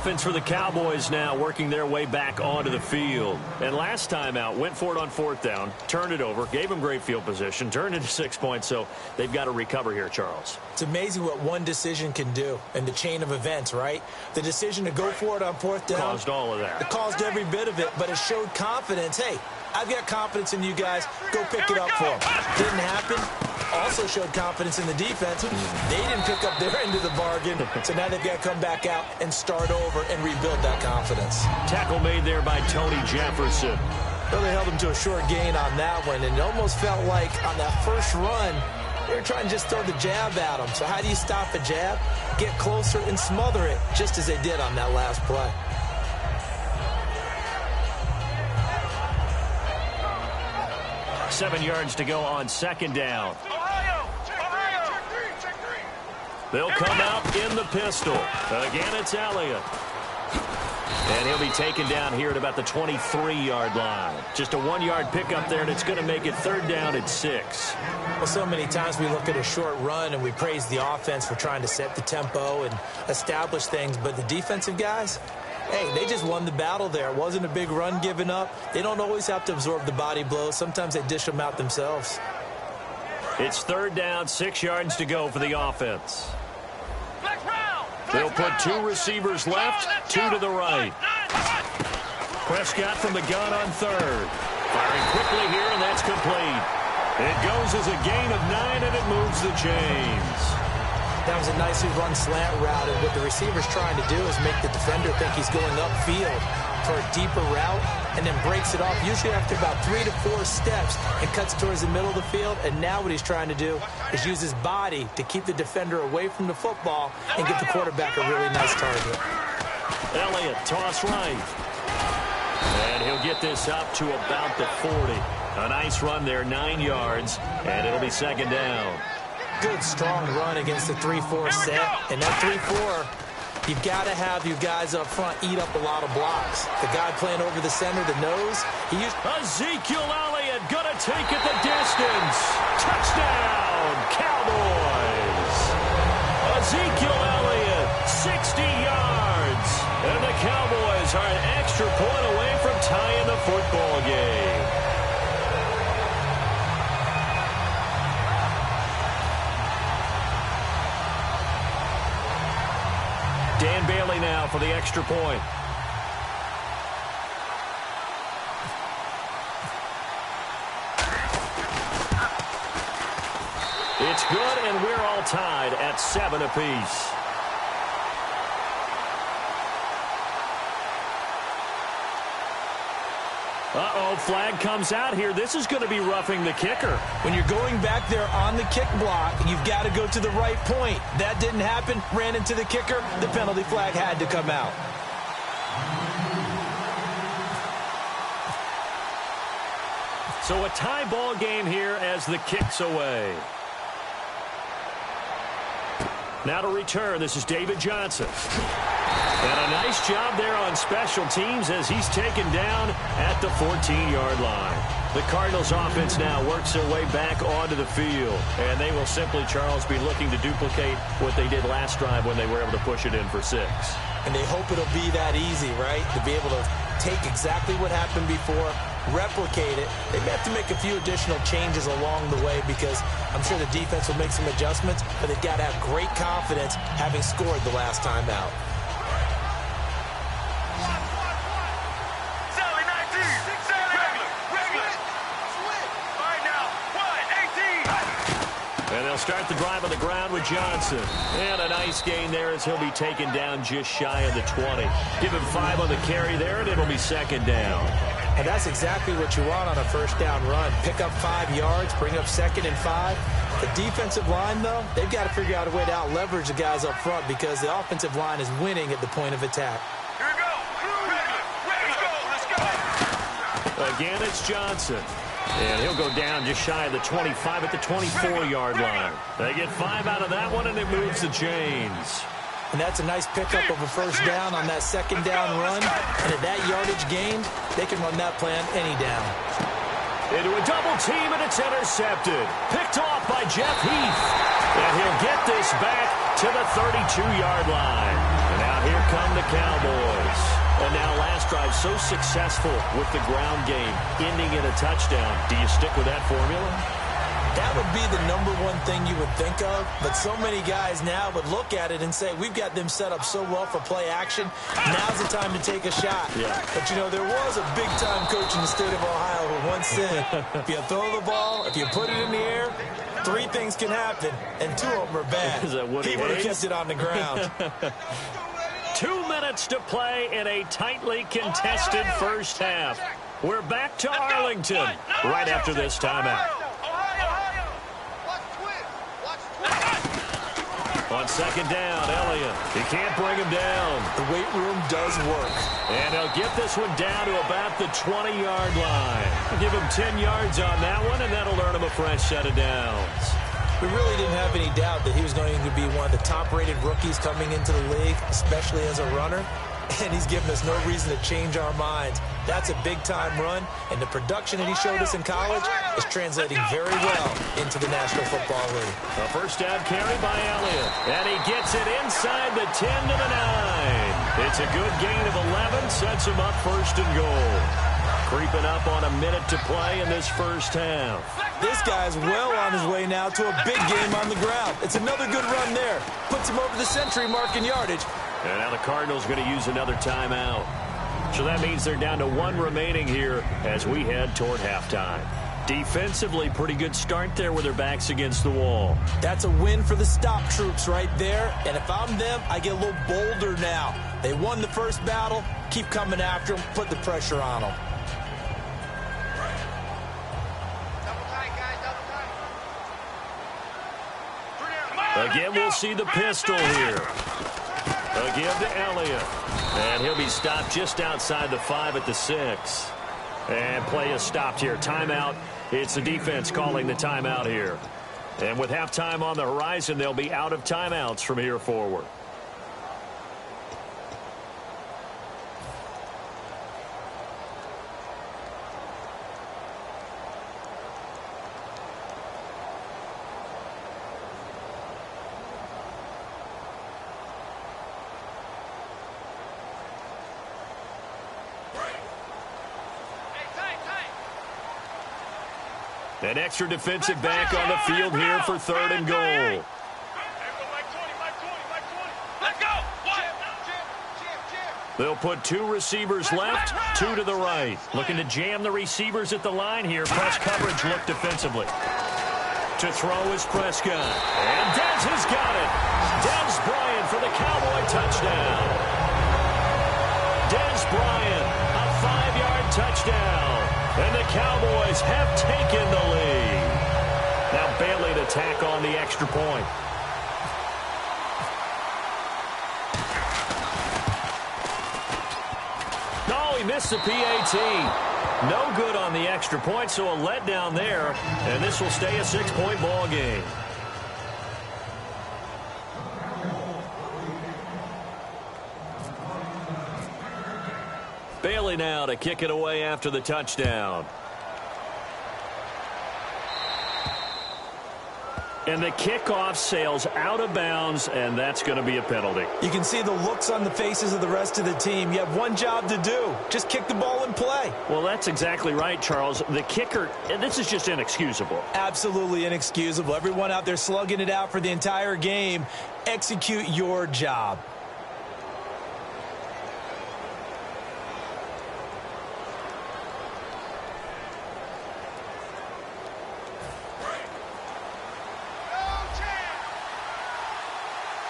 offense for the Cowboys now working their way back onto the field. And last time out, went for it on 4th down, turned it over, gave them great field position, turned it to 6 points, so they've got to recover here, Charles. It's amazing what one decision can do in the chain of events, right? The decision to go for it on 4th down. Caused all of that. It caused every bit of it, but it showed confidence. Hey, I've got confidence in you guys. Go pick it up for them. Didn't happen. Also showed confidence in the defense. They didn't pick up their end of the bargain, so now they've got to come back out and start over and rebuild that confidence. Tackle made there by Tony Jefferson. Well, they held him to a short gain on that one, and it almost felt like on that first run, they were trying to just throw the jab at him. So how do you stop a jab? Get closer and smother it, just as they did on that last play. Seven yards to go on 2nd down. They'll come out in the pistol. Again, it's Elliott. And he'll be taken down here at about the 23-yard line. Just a 1-yard pickup there, and it's going to make it 3rd down at 6. Well, so many times we look at a short run and we praise the offense for trying to set the tempo and establish things, but the defensive guys, hey, they just won the battle there. It wasn't a big run given up. They don't always have to absorb the body blows. Sometimes they dish them out themselves. It's 3rd down, 6 yards to go for the offense. They'll put 2 receivers left, 2 to the right. Prescott from the gun on 3rd. Firing quickly here, and that's complete. It goes as a gain of 9, and it moves the chains. That was a nicely run slant route, and what the receiver's trying to do is make the defender think he's going upfield for a deeper route, and then breaks it off, usually after about 3 to 4 steps, and cuts towards the middle of the field. And now what he's trying to do is use his body to keep the defender away from the football and give the quarterback a really nice target. Elliott, toss right. And he'll get this up to about the 40. A nice run there, 9 yards, and it'll be 2nd down. Good, strong run against the 3-4 set. And that 3-4, you've got to have you guys up front eat up a lot of blocks. The guy playing over the center, the nose, he used... Ezekiel Elliott gonna take it the distance. Touchdown, Cowboys. Ezekiel Elliott, 60 yards. And the Cowboys are an extra point away from tying the football game. Dan Bailey now for the extra point. It's good, and we're all tied at 7 apiece. Uh-oh, flag comes out here. This is going to be roughing the kicker. When you're going back there on the kick block, you've got to go to the right point. That didn't happen. Ran into the kicker. The penalty flag had to come out. So a tie ball game here as the kick's away. Now to return, this is David Johnson. And a nice job there on special teams as he's taken down at the 14-yard line. The Cardinals offense now works their way back onto the field. And they will simply, Charles, be looking to duplicate what they did last drive when they were able to push it in for 6. And they hope it'll be that easy, right? To be able to take exactly what happened before, replicate it. They may have to make a few additional changes along the way because I'm sure the defense will make some adjustments, but they've got to have great confidence having scored the last time out. And they'll start the drive on the ground with Johnson. And a nice gain there as he'll be taken down just shy of the 20. Give him 5 on the carry there, and it'll be 2nd down. And that's exactly what you want on a first down run. Pick up 5 yards, bring up 2nd and 5. The defensive line, though, they've got to figure out a way to out-leverage the guys up front because the offensive line is winning at the point of attack. Here we go. Let's go. Again, it's Johnson. And he'll go down just shy of the 25 at the 24-yard line. They get 5 out of that one, and it moves the chains. And that's a nice pickup of a first down on that 2nd down run. And at that yardage gained, they can run that play on any down. Into a double team, and it's intercepted. Picked off by Jeff Heath. And he'll get this back to the 32-yard line. And now here come the Cowboys. And now last drive so successful with the ground game, ending in a touchdown. Do you stick with that formula? That would be the #1 thing you would think of, but so many guys now would look at it and say, we've got them set up so well for play action, now's the time to take a shot. Yeah. But, you know, there was a big-time coach in the state of Ohio who once said, if you throw the ball, if you put it in the air, 3 things can happen, and 2 of them are bad. Is that Woody He would have Hayes? kept it on the ground. 2 minutes to play in a tightly contested first half. We're back to Arlington right after this timeout. On second down, Elliott. He can't bring him down. The weight room does work. And they'll get this one down to about the 20-yard line. Give him 10 yards on that one, and that'll earn him a fresh set of downs. We really didn't have any doubt that he was going to be one of the top-rated rookies coming into the league, especially as a runner. And he's given us no reason to change our minds. That's a big-time run, and the production that he showed us in college is translating very well into the National Football League. A first down carry by Elliott, and he gets it inside the 10 to the 9. It's a good gain of 11, sets him up first and goal. Creeping up on a minute to play in this first half. This guy's well on his way now to a big game on the ground. It's another good run there. Puts him over the century mark in yardage. And now the Cardinals going to use another timeout. So that means they're down to 1 remaining here as we head toward halftime. Defensively, pretty good start there with their backs against the wall. That's a win for the stop troops right there. And if I'm them, I get a little bolder now. They won the first battle. Keep coming after them. Put the pressure on them. Again, we'll see the pistol here. Again to Elliott. And he'll be stopped just outside the 5 at the 6. And play is stopped here. Timeout. It's the defense calling the timeout here. And with halftime on the horizon, they'll be out of timeouts from here forward. An extra defensive back on the field here for 3rd and goal. They'll put 2 receivers left, 2 to the right. Looking to jam the receivers at the line here. Press coverage look defensively. To throw is Prescott. And Dez has got it. Dez Bryant for the Cowboy touchdown. Dez Bryant, a 5-yard touchdown. And the Cowboys have taken the lead. Now Bailey to tack on the extra point. No, he missed the PAT. No good on the extra point, so a letdown there. And this will stay a 6-point ball game. Bailey now to kick it away after the touchdown. And the kickoff sails out of bounds, and that's going to be a penalty. You can see the looks on the faces of the rest of the team. You have one job to do. Just kick the ball and play. Well, that's exactly right, Charles. The kicker, and this is just inexcusable. Absolutely inexcusable. Everyone out there slugging it out for the entire game. Execute your job.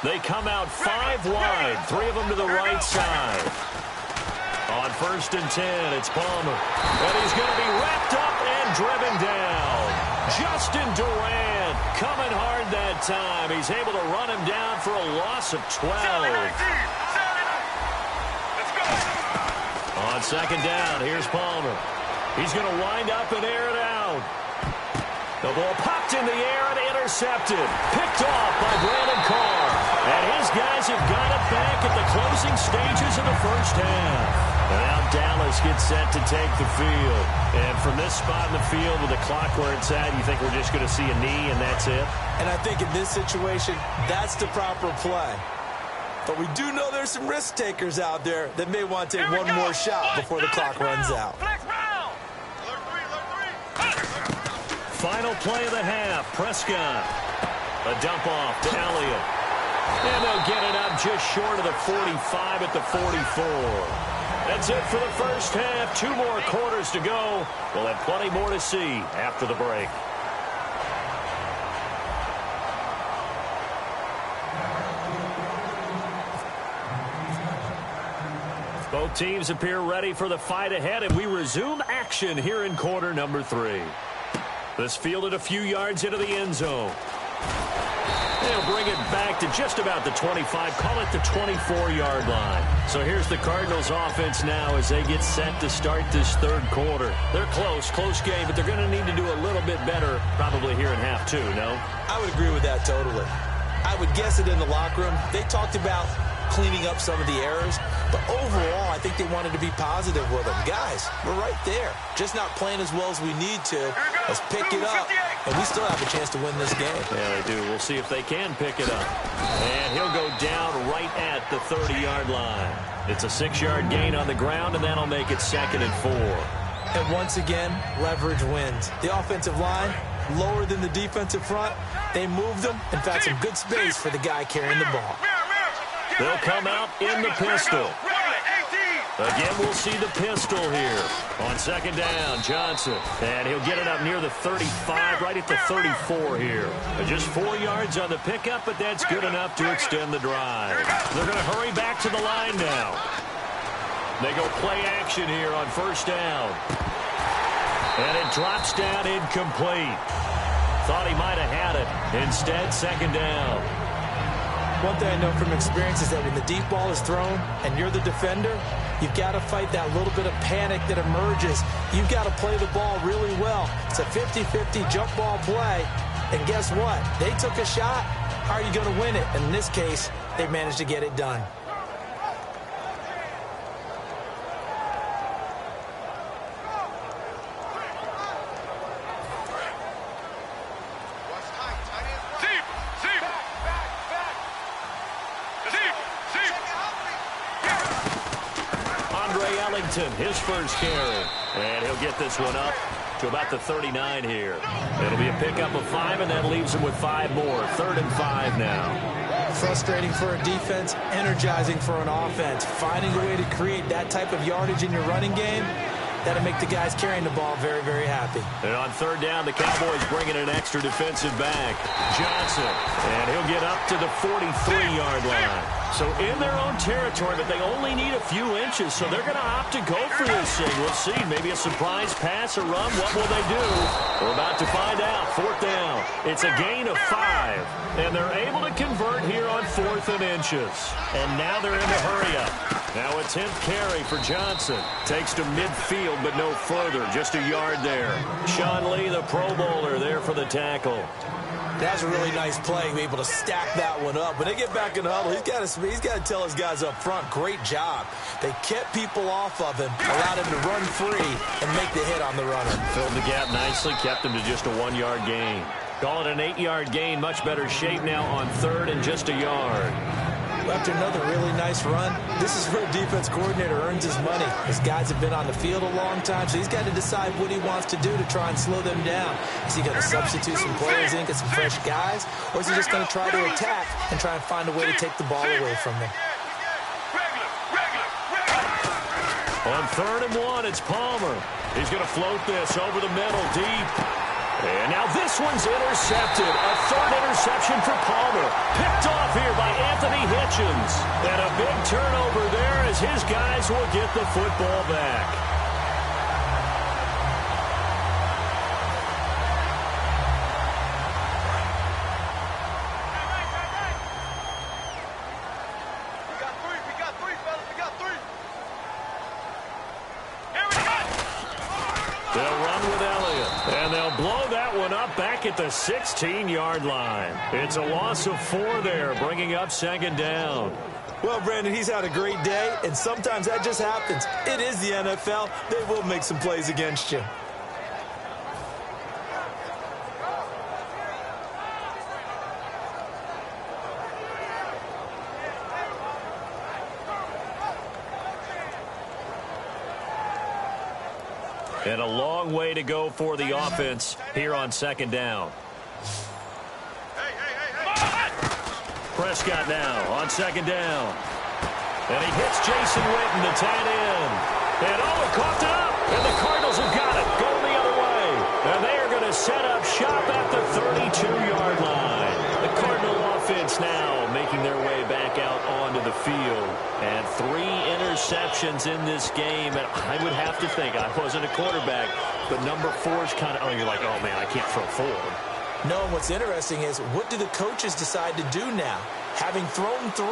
They come out 5 wide, 3 of them to the right side. On 1st and 10, it's Palmer. And he's going to be wrapped up and driven down. Justin Durant coming hard that time. He's able to run him down for a loss of 12. On 2nd down, here's Palmer. He's going to wind up and air it out. The ball popped in the air and intercepted. Picked off by Brandon Carr. And his guys have got it back at the closing stages of the first half. And now Dallas gets set to take the field. And from this spot in the field with the clock where it's at, you think we're just going to see a knee and that's it? And I think in this situation, that's the proper play. But we do know there's some risk takers out there that may want to take one more shot before the clock runs out. Final play of the half. Prescott. A dump off to Elliott. And they'll get it up just short of the 45 at the 44. That's it for the first half. 2 more quarters to go. We'll have plenty more to see after the break. Both teams appear ready for the fight ahead, and we resume action here in quarter number 3. This fielded a few yards into the end zone. They'll bring it back to just about the 25, call it the 24-yard line. So here's the Cardinals offense now as they get set to start this third quarter. They're close game, but they're going to need to do a little bit better probably here in half 2, no? I would agree with that totally. I would guess it in the locker room. They talked about cleaning up some of the errors, but overall, I think they wanted to be positive with them. Guys, we're right there. Just not playing as well as we need to. Let's pick it up, and we still have a chance to win this game. Yeah, they do. We'll see if they can pick it up. And he'll go down right at the 30-yard line. It's a 6-yard gain on the ground, and that'll make it 2nd and 4. And once again, leverage wins. The offensive line, lower than the defensive front. They moved them. In fact, some good space for the guy carrying the ball. They'll come out in the pistol. Again, we'll see the pistol here. On 2nd down, Johnson. And he'll get it up near the 35, right at the 34 here. Just 4 yards on the pickup, but that's good enough to extend the drive. They're going to hurry back to the line now. They go play action here on 1st down. And it drops down incomplete. Thought he might have had it. Instead, 2nd down. One thing I know from experience is that when the deep ball is thrown and you're the defender, you've got to fight that little bit of panic that emerges. You've got to play the ball really well. It's a 50-50 jump ball play. And guess what? They took a shot. How are you going to win it? And in this case, they managed to get it done. His first carry. And he'll get this one up to about the 39 here. It'll be a pickup of 5, and that leaves him with 5 more. 3rd and 5 now. Frustrating for a defense, energizing for an offense. Finding a way to create that type of yardage in your running game, that'll make the guys carrying the ball very, very happy. And on 3rd down, the Cowboys bringing an extra defensive back. Johnson. And he'll get up to the 43-yard line. So in their own territory, but they only need a few inches, so they're going to opt to go for this thing. We'll see. Maybe a surprise pass, a run. What will they do? We're about to find out. 4th down. It's a gain of 5. And they're able to convert here on 4th and inches. And now they're in the hurry-up. Now a 10th carry for Johnson. Takes to midfield, but no further. Just a yard there. Sean Lee, the Pro Bowler, there for the tackle. That's a really nice play, be able to stack that one up. When they get back in the huddle, he's got to tell his guys up front, great job. They kept people off of him, allowed him to run free and make the hit on the runner. Filled the gap nicely, kept him to just a 1-yard gain. Call it an 8-yard gain, much better shape now on 3rd and just a yard. After another really nice run, this is where a defense coordinator earns his money. His guys have been on the field a long time, so he's got to decide what he wants to do to try and slow them down. Is he going to substitute some players in, get some fresh guys, or is he just going to try to attack and try and find a way to take the ball away from them? On 3rd and 1, it's Palmer. He's going to float this over the middle, deep. And now this one's intercepted. A 3rd interception for Palmer. Picked off here by Anthony Hitchens. And a big turnover there as his guys will get the football back. Back at the 16-yard line. It's a loss of 4 there, bringing up 2nd down. Well, Brandon, he's had a great day, and sometimes that just happens. It is the NFL. They will make some plays against you. And a long way to go for the offense here on second down. Prescott now on second down. And he hits Jason Witten, the tight end. And it coughed it up. And the Cardinals have got it. Going the other way. And they are going to set up shop at the 32-yard line. The Cardinal offense now making their way back out onto the field. And 3 interceptions in this game. And I would have to think, I wasn't a quarterback, but number 4 is kind of, you're like, oh, man, I can't throw 4. No, and what's interesting is, what do the coaches decide to do now? Having thrown 3,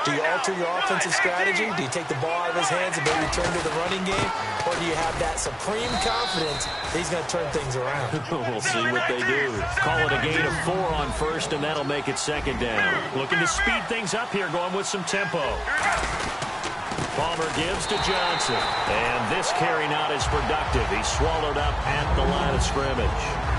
do you alter your offensive strategy? Do you take the ball out of his hands and maybe turn to the running game? Or do you have that supreme confidence that he's going to turn things around? We'll see what they do. Call it a gain of 4 on first, and that'll make it second down. Looking to speed things up here, going with some tempo. Palmer gives to Johnson. And this carry not as productive. He's swallowed up at the line of scrimmage.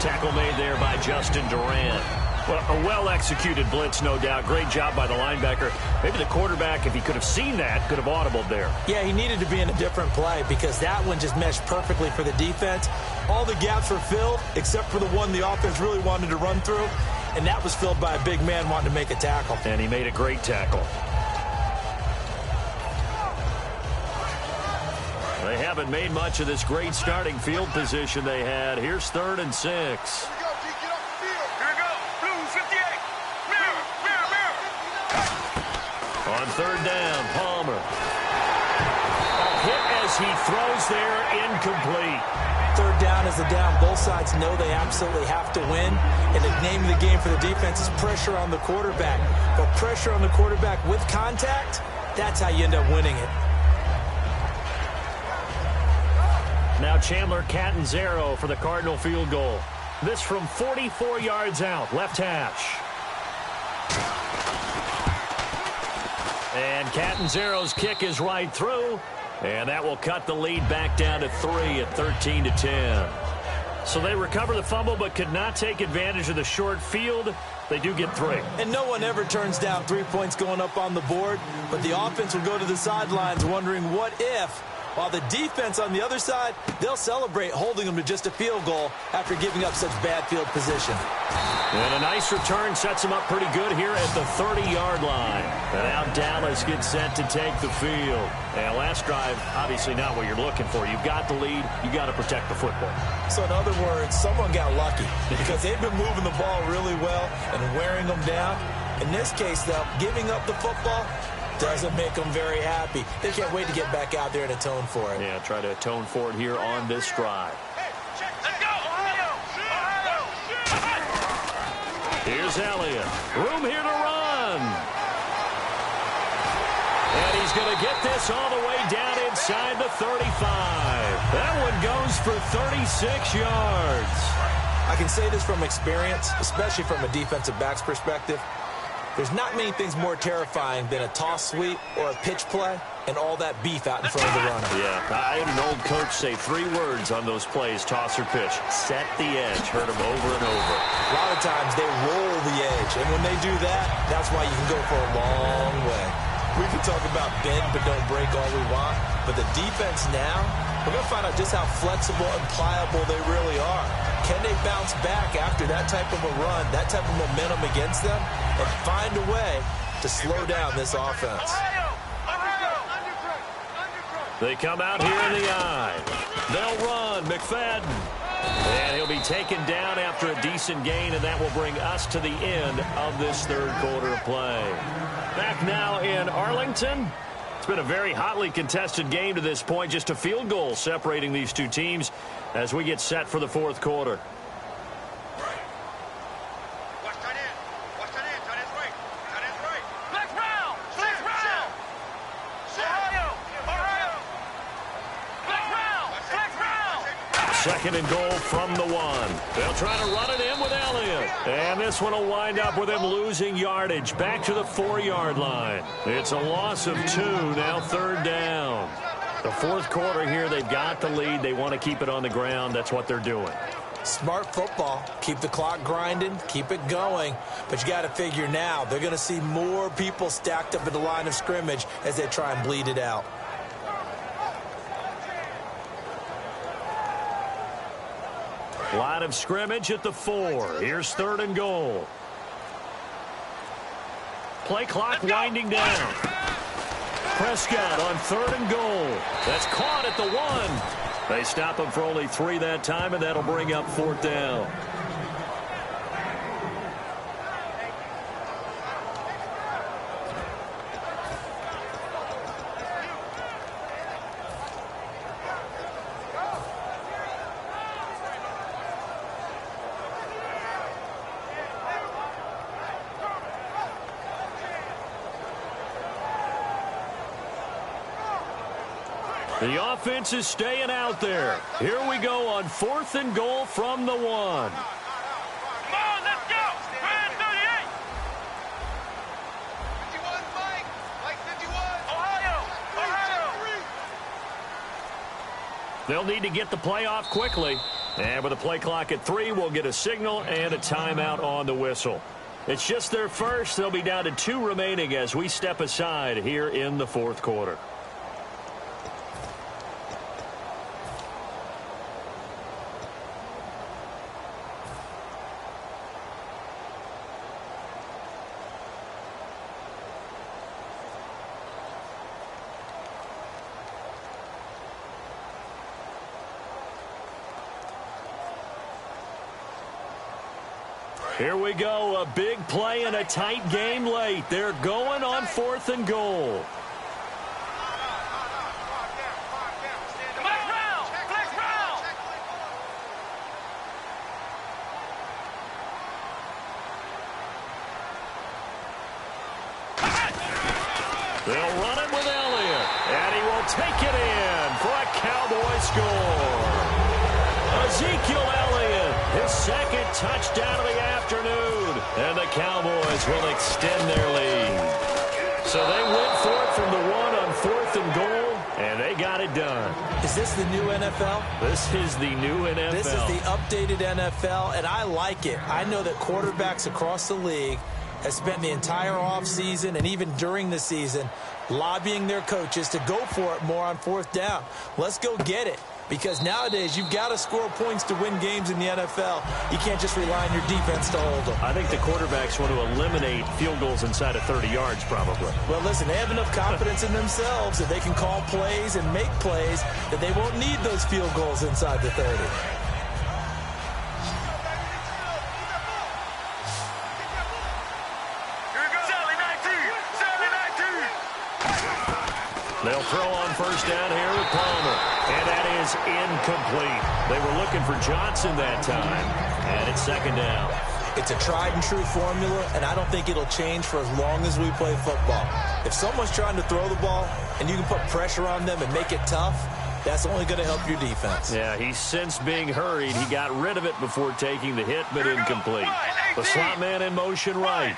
Tackle made there by Justin Durant. Well, a well-executed blitz, no doubt. Great job by the linebacker. Maybe the quarterback, if he could have seen that, could have audibled there. Yeah, he needed to be in a different play because that one just meshed perfectly for the defense. All the gaps were filled except for the one the offense really wanted to run through, and that was filled by a big man wanting to make a tackle. And he made a great tackle. They haven't made much of this great starting field position they had. Here's 3rd and 6. On 3rd down, Palmer. A hit as he throws there, incomplete. 3rd down is the down. Both sides know they absolutely have to win. And the name of the game for the defense is pressure on the quarterback. But pressure on the quarterback with contact, that's how you end up winning it. Now Chandler Catanzaro for the Cardinal field goal. This from 44 yards out, left hash. And Catanzaro's kick is right through. And that will cut the lead back down to 3 at 13-10. So they recover the fumble but could not take advantage of the short field. They do get 3. And no one ever turns down 3 points going up on the board. But the offense will go to the sidelines wondering what if. While the defense on the other side, they'll celebrate holding them to just a field goal after giving up such bad field position. And a nice return sets them up pretty good here at the 30-yard line. And now Dallas gets set to take the field. And last drive, obviously not what you're looking for. You've got the lead. You got to protect the football. So in other words, someone got lucky because they've been moving the ball really well and wearing them down. In this case, though, giving up the football doesn't make them very happy. They can't wait to get back out there and atone for it. Yeah, try to atone for it here on this drive. Here's Elliott. Room here to run. And he's going to get this all the way down inside the 35. That one goes for 36 yards. I can say this from experience, especially from a defensive back's perspective. There's not many things more terrifying than a toss sweep or a pitch play and all that beef out in front of the runner. Yeah, I had an old coach say 3 words on those plays, toss or pitch. Set the edge. Heard him over and over. A lot of times they roll the edge, and when they do that, that's why you can go for a long way. We can talk about bend but don't break all we want, but the defense now, we're going to find out just how flexible and pliable they really are. Can they bounce back after that type of a run, that type of momentum against them, and find a way to slow down this offense? They come out here in the eye. They'll run. McFadden. And he'll be taken down after a decent gain, and that will bring us to the end of this 3rd quarter of play. Back now in Arlington. It's been a very hotly contested game to this point. Just a field goal separating these two teams as we get set for the 4th quarter. Second and goal from the 1. They'll try to run it in with Elliott. And this one will wind up with him losing yardage back to the 4-yard line. It's a loss of 2, now 3rd down. The 4th quarter here, they've got the lead. They want to keep it on the ground. That's what they're doing. Smart football. Keep the clock grinding. Keep it going. But you got to figure now, they're going to see more people stacked up at the line of scrimmage as they try and bleed it out. Line of scrimmage at the 4. Here's 3rd and goal. Play clock winding down. Prescott on 3rd and goal. That's caught at the 1. They stop him for only 3 that time, and that'll bring up 4th down. The offense is staying out there. Here we go on 4th and goal from the 1. Come on, let's go. Man 38. 51, Mike. Mike 51. Ohio. They'll need to get the play off quickly. And with a play clock at 3, we'll get a signal and a timeout on the whistle. It's just their first. They'll be down to 2 remaining as we step aside here in the 4th quarter. Here we go, a big play and a tight game late. They're going on 4th and goal. They'll run it with Elliott, and he will take it in for a Cowboy score. Ezekiel Elliott, his 2nd touchdown of the afternoon, and the Cowboys will extend their lead. So they went for it from the 1 on 4th and goal, and they got it done. Is this the new NFL? This is the new NFL. This is the updated NFL, and I like it. I know that quarterbacks across the league have spent the entire offseason and even during the season lobbying their coaches to go for it more on 4th down. Let's go get it. Because nowadays, you've got to score points to win games in the NFL. You can't just rely on your defense to hold them. I think the quarterbacks want to eliminate field goals inside of 30 yards, probably. Well, listen, they have enough confidence in themselves that they can call plays and make plays that they won't need those field goals inside the 30. They'll throw on 1st down here with Palmer. And that is incomplete. They were looking for Johnson that time. And it's 2nd down. It's a tried-and-true formula, and I don't think it'll change for as long as we play football. If someone's trying to throw the ball and you can put pressure on them and make it tough, that's only going to help your defense. Yeah, he's sensed being hurried. He got rid of it before taking the hit, but incomplete. The slot man in motion right.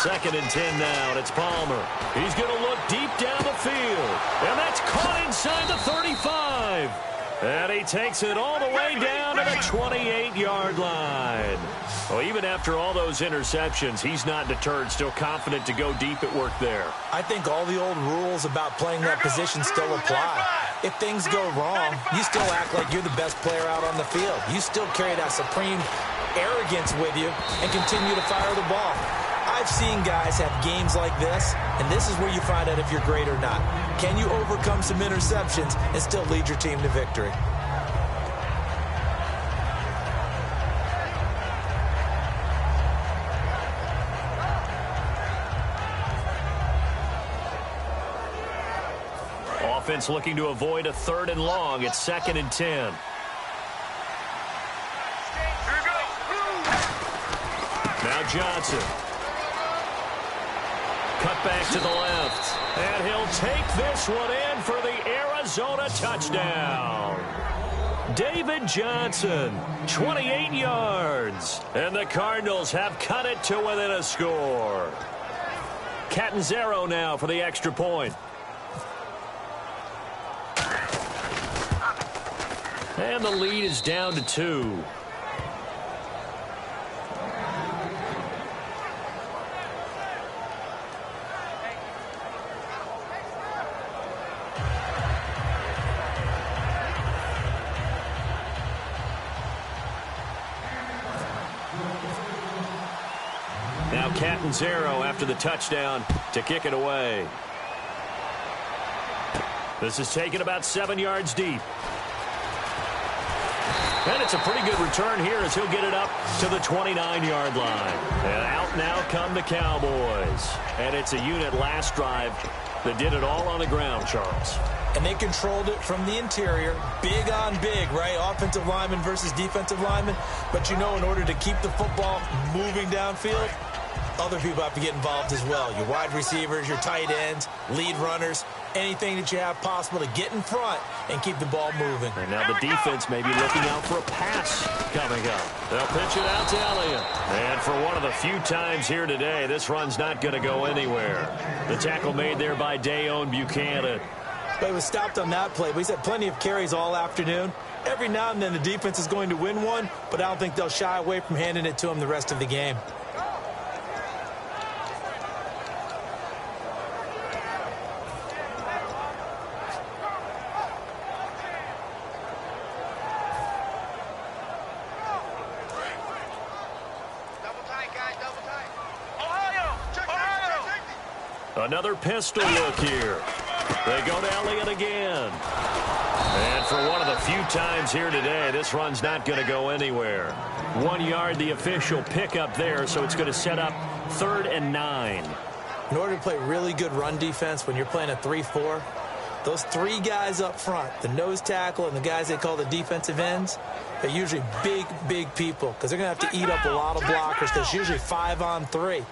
2nd and 10 now. It's Palmer. He's going to look deep down the field. And that's caught inside the 35. And he takes it all the way down to the 28-yard line. Well, even after all those interceptions, he's not deterred, still confident to go deep at work there. I think all the old rules about playing that position still apply. If things go wrong, you still act like you're the best player out on the field. You still carry that supreme arrogance with you and continue to fire the ball. I've seen guys have games like this, and this is where you find out if you're great or not. Can you overcome some interceptions and still lead your team to victory? Offense looking to avoid a 3rd and long. It's 2nd and 10. Now Johnson. Cut back to the left. And he'll take this one in for the Arizona touchdown. David Johnson, 28 yards. And the Cardinals have cut it to within a score. Catanzaro now for the extra point. And the lead is down to 2. Catanzaro after the touchdown to kick it away. This is taken about 7 yards deep. And it's a pretty good return here as he'll get it up to the 29-yard line. And out now come the Cowboys. And it's a unit last drive that did it all on the ground, Charles. And they controlled it from the interior, big on big, right? Offensive lineman versus defensive lineman. But, you know, in order to keep the football moving downfield, other people have to get involved as well. Your wide receivers, your tight ends, lead runners, anything that you have possible to get in front and keep the ball moving. And now the defense may be looking out for a pass coming up. They'll pitch it out to Elliott. And for one of the few times here today, this run's not going to go anywhere. The tackle made there by Dayon Buchanan. But he was stopped on that play. But he's had plenty of carries all afternoon. Every now and then the defense is going to win one, but I don't think they'll shy away from handing it to him the rest of the game. Another pistol look here. They go to Elliott again. And for one of the few times here today, this run's not going to go anywhere. 1 yard, the official pickup there, so it's going to set up 3rd and 9. In order to play really good run defense when you're playing a 3-4, those three guys up front, the nose tackle and the guys they call the defensive ends, they're usually big, big people because they're going to have to eat up a lot of blockers. There's usually 5 on 3.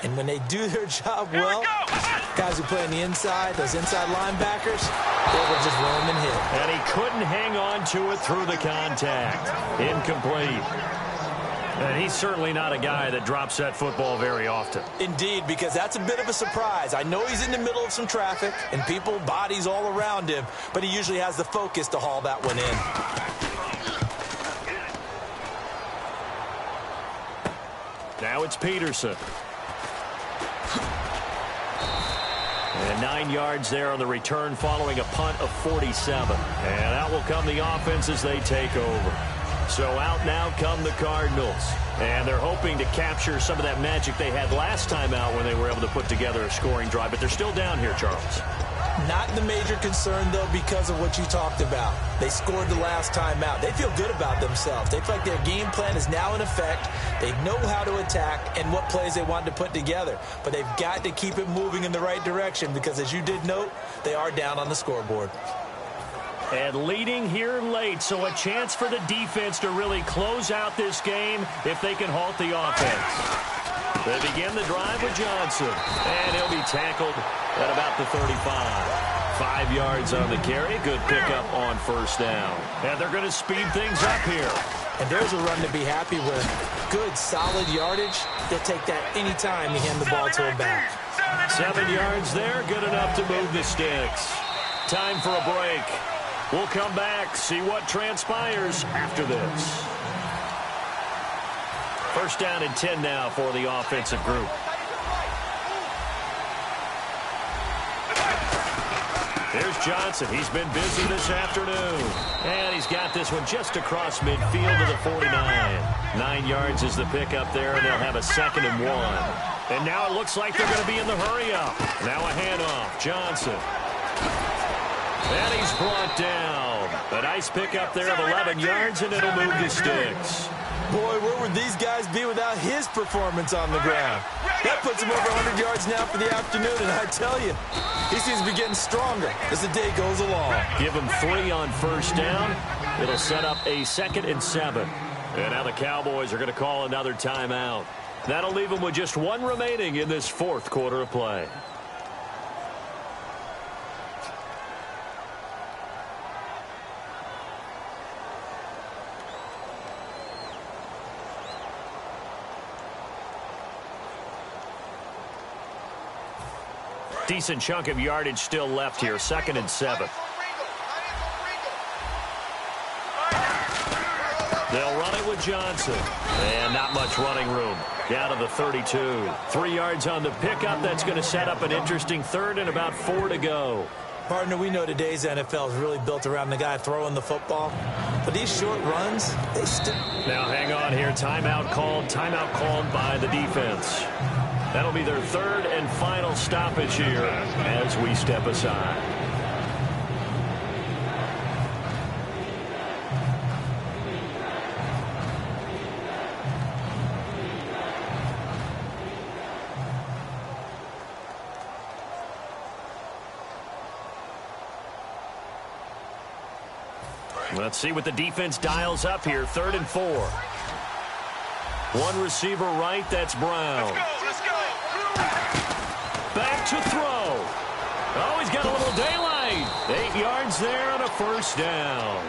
And when they do their job well, guys who play on the inside, those inside linebackers, they will just roam and hit. And he couldn't hang on to it through the contact. Incomplete. And he's certainly not a guy that drops that football very often. Indeed, because that's a bit of a surprise. I know he's in the middle of some traffic and people, bodies all around him, but he usually has the focus to haul that one in. Now it's Peterson. And 9 yards there on the return following a punt of 47. And out will come the offense as they take over. So out now come the Cardinals. And they're hoping to capture some of that magic they had last time out when they were able to put together a scoring drive. But they're still down here, Charles. Not the major concern, though, because of what you talked about. They scored the last time out. They feel good about themselves. They feel like their game plan is now in effect. They know how to attack and what plays they want to put together. But they've got to keep it moving in the right direction because, as you did note, they are down on the scoreboard. And leading here late, so a chance for the defense to really close out this game if they can halt the offense. They begin the drive with Johnson, and he'll be tackled at about the 35. 5 yards on the carry. Good pickup on 1st down. And they're going to speed things up here. And there's a run to be happy with. Good, solid yardage. They'll take that any time you hand the ball to a back. 7 yards there, good enough to move the sticks. Time for a break. We'll come back, see what transpires after this. 1st down and 10 now for the offensive group. There's Johnson. He's been busy this afternoon. And he's got this one just across midfield to the 49. 9 yards is the pickup there, and they'll have a 2nd and 1. And now it looks like they're going to be in the hurry-up. Now a handoff. Johnson. And he's brought down. A nice pickup there of 11 yards, and it'll move the sticks. Boy, where would these guys be without his performance on the ground? That puts him over 100 yards now for the afternoon, and I tell you, he seems to be getting stronger as the day goes along. Give him 3 on 1st down. It'll set up a 2nd and 7. And now the Cowboys are going to call another timeout. That'll leave them with just 1 remaining in this 4th quarter of play. Decent chunk of yardage still left here. 2nd and 7. They'll run it with Johnson. And not much running room. Down to the 32. 3 yards on the pickup. That's going to set up an interesting 3rd and about 4 to go. Partner, we know today's NFL is really built around the guy throwing the football. But these short runs, they still... Now hang on here. Timeout called by the defense. That'll be their third and final stoppage here as we step aside. Let's see what the defense dials up here. 3rd and 4. One receiver right, that's Brown. Let's go. Back to throw. Oh, he's got a little daylight. 8 yards there on a first down.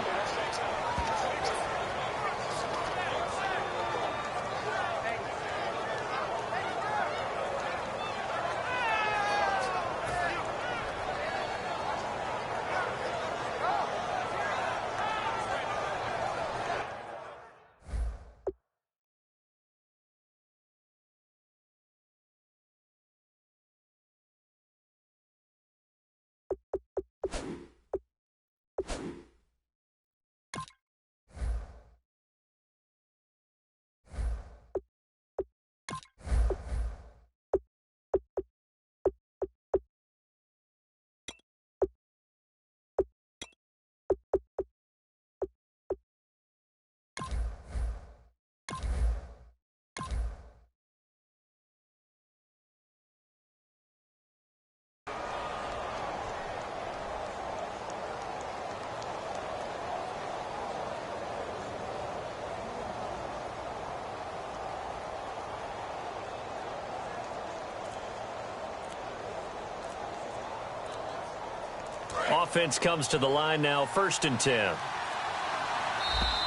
Offense comes to the line now, 1st and 10.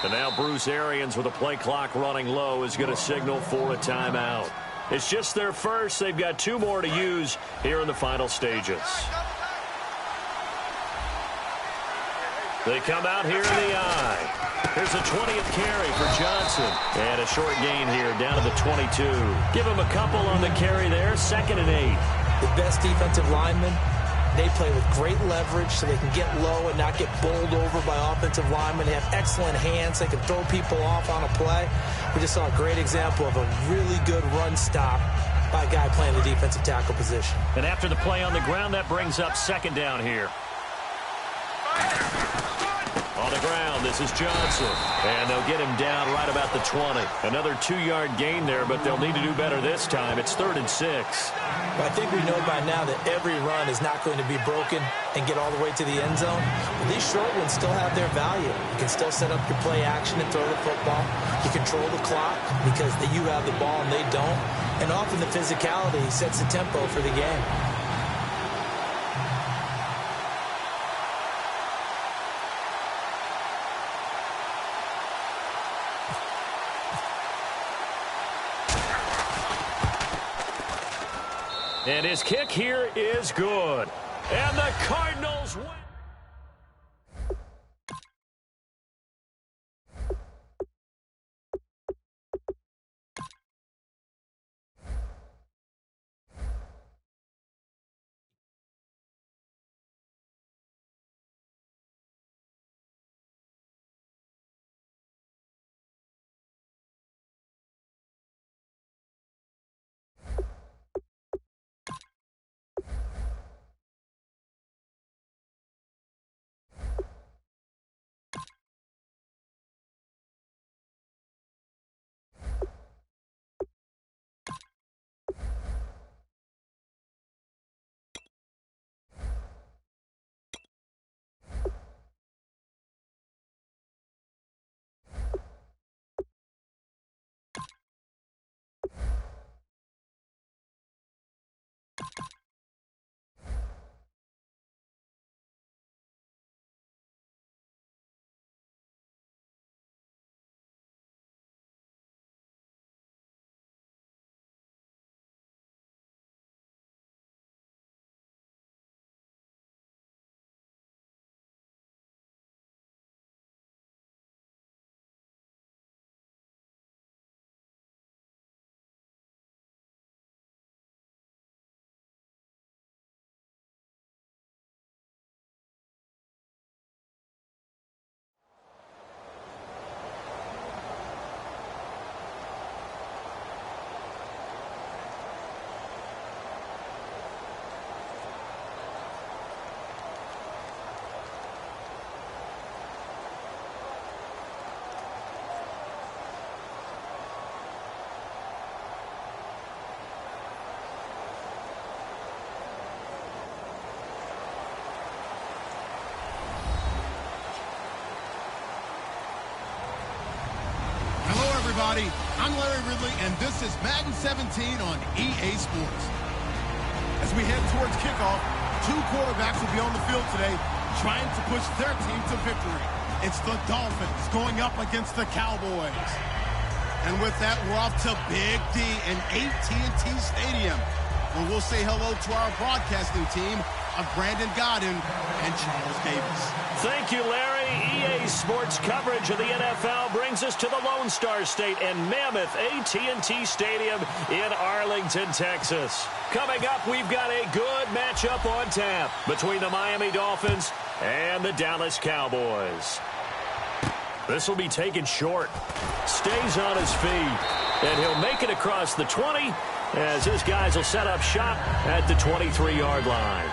And now Bruce Arians, with a play clock running low, is going to signal for a timeout. It's just their first. They've got 2 more to use here in the final stages. They come out here in the eye. Here's a 20th carry for Johnson. And a short gain here down to the 22. Give him a couple on the carry there, 2nd and 8. The best defensive linemen, they play with great leverage so they can get low and not get bowled over by offensive linemen. They have excellent hands. They can throw people off on a play. We just saw a great example of a really good run stop by a guy playing the defensive tackle position. And after the play on the ground, that brings up 2nd down here. On the ground, this is Johnson. And they'll get him down right about the 20. Another 2-yard gain there, but they'll need to do better this time. It's 3rd and 6. But I think we know by now that every run is not going to be broken and get all the way to the end zone. But these short ones still have their value. You can still set up your play action and throw the football. You control the clock because you have the ball and they don't. And often the physicality sets the tempo for the game. And his kick here is good. And the Cardinals win. everybody. I'm Larry Ridley, and this is Madden 17 on EA Sports. As we head towards kickoff, two quarterbacks will be on the field today trying to push their team to victory. It's the Dolphins going up against the Cowboys. And with that, we're off to Big D in AT&T Stadium, where we'll say hello to our broadcasting team of Brandon Godden and Charles Davis. Thank you, Larry. EA Sports coverage of the NFL brings us to the Lone Star State and mammoth AT&T Stadium in Arlington, Texas. Coming up, we've got a good matchup on tap between the Miami Dolphins and the Dallas Cowboys. This will be taken short. Stays on his feet, and he'll make it across the 20 as his guys will set up shop at the 23-yard line.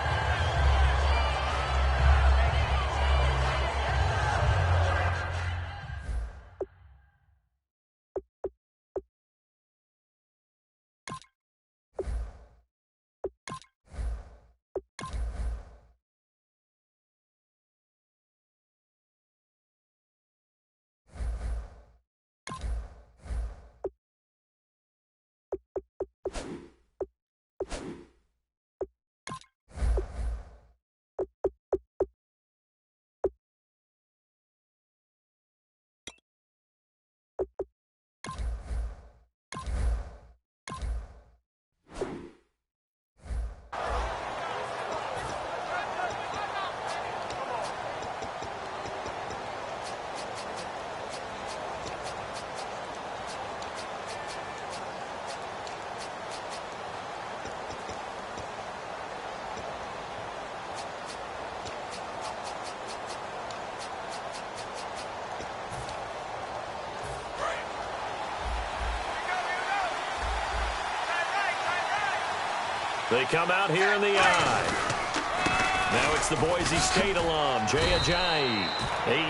They come out here in the eye. Now it's the Boise State alum, Jay Ajayi.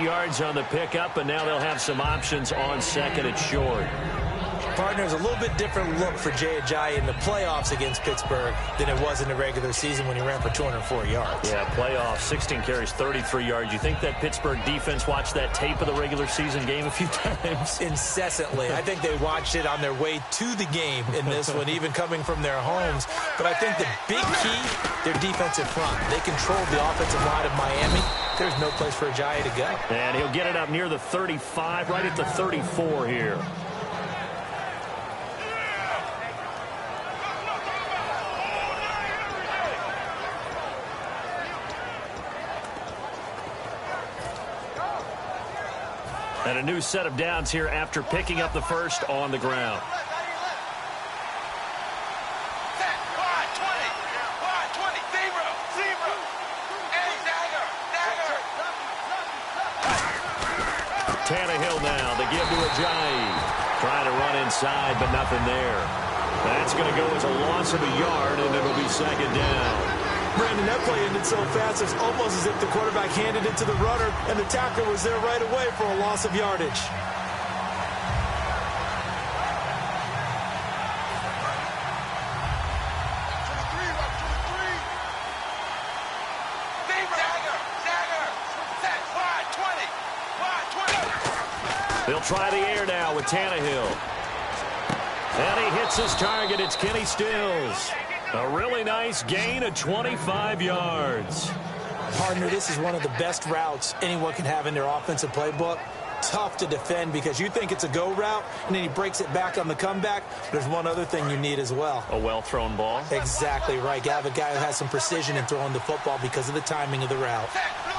8 yards on the pickup, and now they'll have some options on second and short. Partners, a little bit different look for Jay Ajayi in the playoffs against Pittsburgh than it was in the regular season when he ran for 204 yards. Yeah, playoffs, 16 carries, 33 yards. You think that Pittsburgh defense watched that tape of the regular season game a few times? Incessantly. I think they watched it on their way to the game in this one, even coming from their homes. But I think the big key, their defensive front. They controlled the offensive line of Miami. There's no place for Ajayi to go. And he'll get it up near the 35, right at the 34 here. And a new set of downs here after picking up the first on the ground. Tannehill now, they give to Ajayi. Trying to run inside, but nothing there. That's going to go as a loss of a yard, and it'll be second down. Brandon, that play ended so fast, it's almost as if the quarterback handed it to the runner, and the tackler was there right away for a loss of yardage. They'll try the air now with Tannehill. And he hits his target. It's Kenny Stills. A really nice gain of 25 yards. Partner, this is one of the best routes anyone can have in their offensive playbook. Tough to defend because you think it's a go route, and then he breaks it back on the comeback. There's one other thing you need as well. A well-thrown ball? Exactly right. You have a guy who has some precision in throwing the football because of the timing of the route.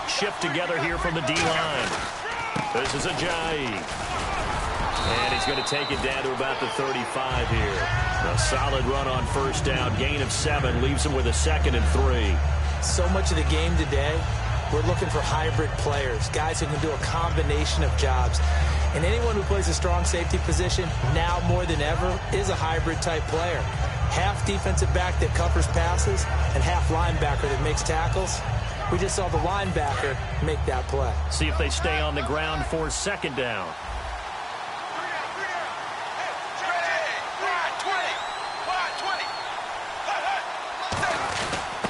Shift together here from the D-line. This is Ajayi. And he's going to take it down to about the 35 here. A solid run on first down. Gain of 7 leaves him with a 2nd and 3. So much of the game today, we're looking for hybrid players, guys who can do a combination of jobs. And anyone who plays a strong safety position, now more than ever, is a hybrid type player. Half defensive back that covers passes and half linebacker that makes tackles. We just saw the linebacker make that play. See if they stay on the ground for second down.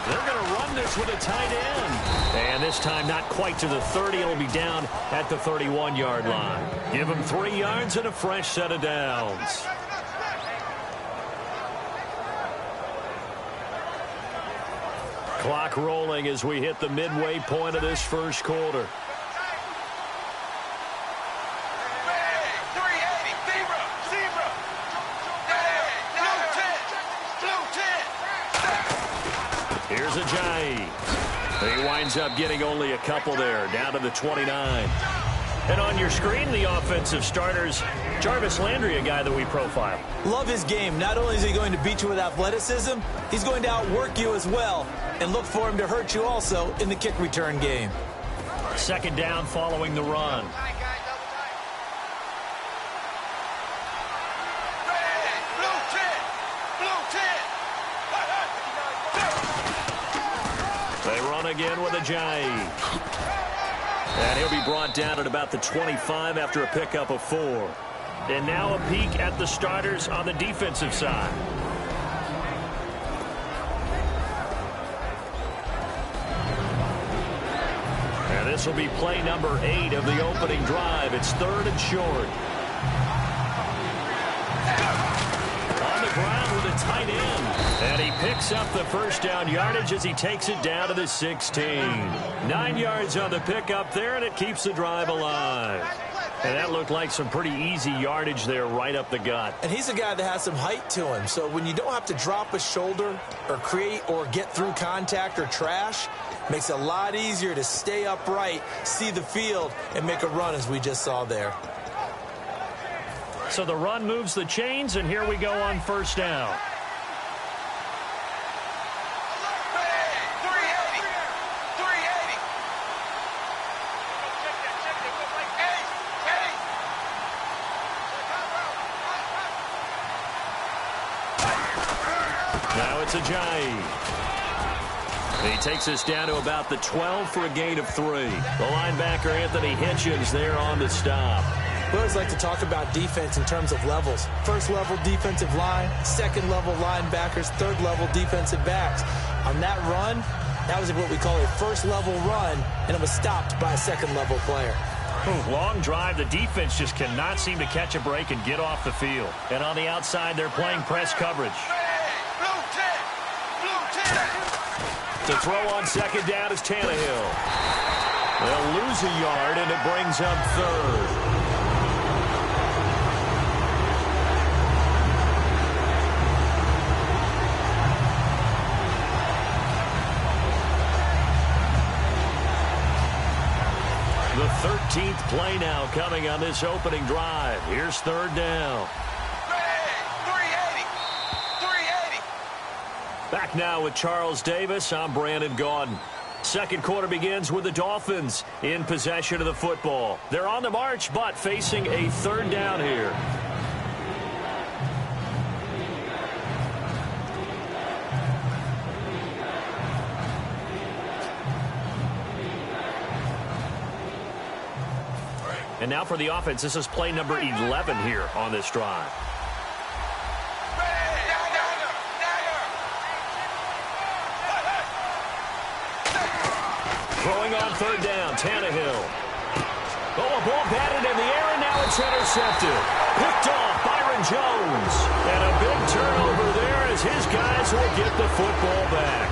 They're going to run around this with a tight end. And this time not quite to the 30. It'll be down at the 31-yard line. Give him 3 yards and a fresh set of downs. Clock rolling as we hit the midway point of this first quarter. Here's Ajayi. He winds up getting only a couple there, down to the 29. And on your screen, the offensive starters, Jarvis Landry, a guy that we profile. Love his game. Not only is he going to beat you with athleticism, he's going to outwork you as well. And look for him to hurt you also in the kick return game. Second down following the run. They run again with Ajayi. And he'll be brought down at about the 25 after a pickup of 4. And now a peek at the starters on the defensive side. And this will be play number 8 of the opening drive. It's 3rd and short. On the ground with a tight end. And he picks up the first down yardage as he takes it down to the 16. 9 yards on the pickup there, and it keeps the drive alive. And that looked like some pretty easy yardage there right up the gut. And he's a guy that has some height to him. So when you don't have to drop a shoulder or create or get through contact or trash, makes it a lot easier to stay upright, see the field, and make a run as we just saw there. So the run moves the chains, and here we go on first down. Now it's Ajayi. He takes us down to about the 12 for a gain of 3. The linebacker, Anthony Hitchens, there on the stop. We always like to talk about defense in terms of levels. First level defensive line, second level linebackers, third level defensive backs. On that run, that was what we call a first level run, and it was stopped by a second level player. Long drive. The defense just cannot seem to catch a break and get off the field. And on the outside, they're playing press coverage. To throw on second down is Tannehill. They'll lose a yard, and it brings up 3rd. The 13th play now coming on this opening drive. Here's 3rd down. Back now with Charles Davis. I'm Brandon Gaudin. Second quarter begins with the Dolphins in possession of the football. They're on the march, but facing a 3rd down here. And now for the offense, this is play number 11 here on this drive. Throwing on 3rd down, Tannehill. Oh, a ball batted in the air, and now it's intercepted. Picked off Byron Jones. And a big turnover there as his guys will get the football back.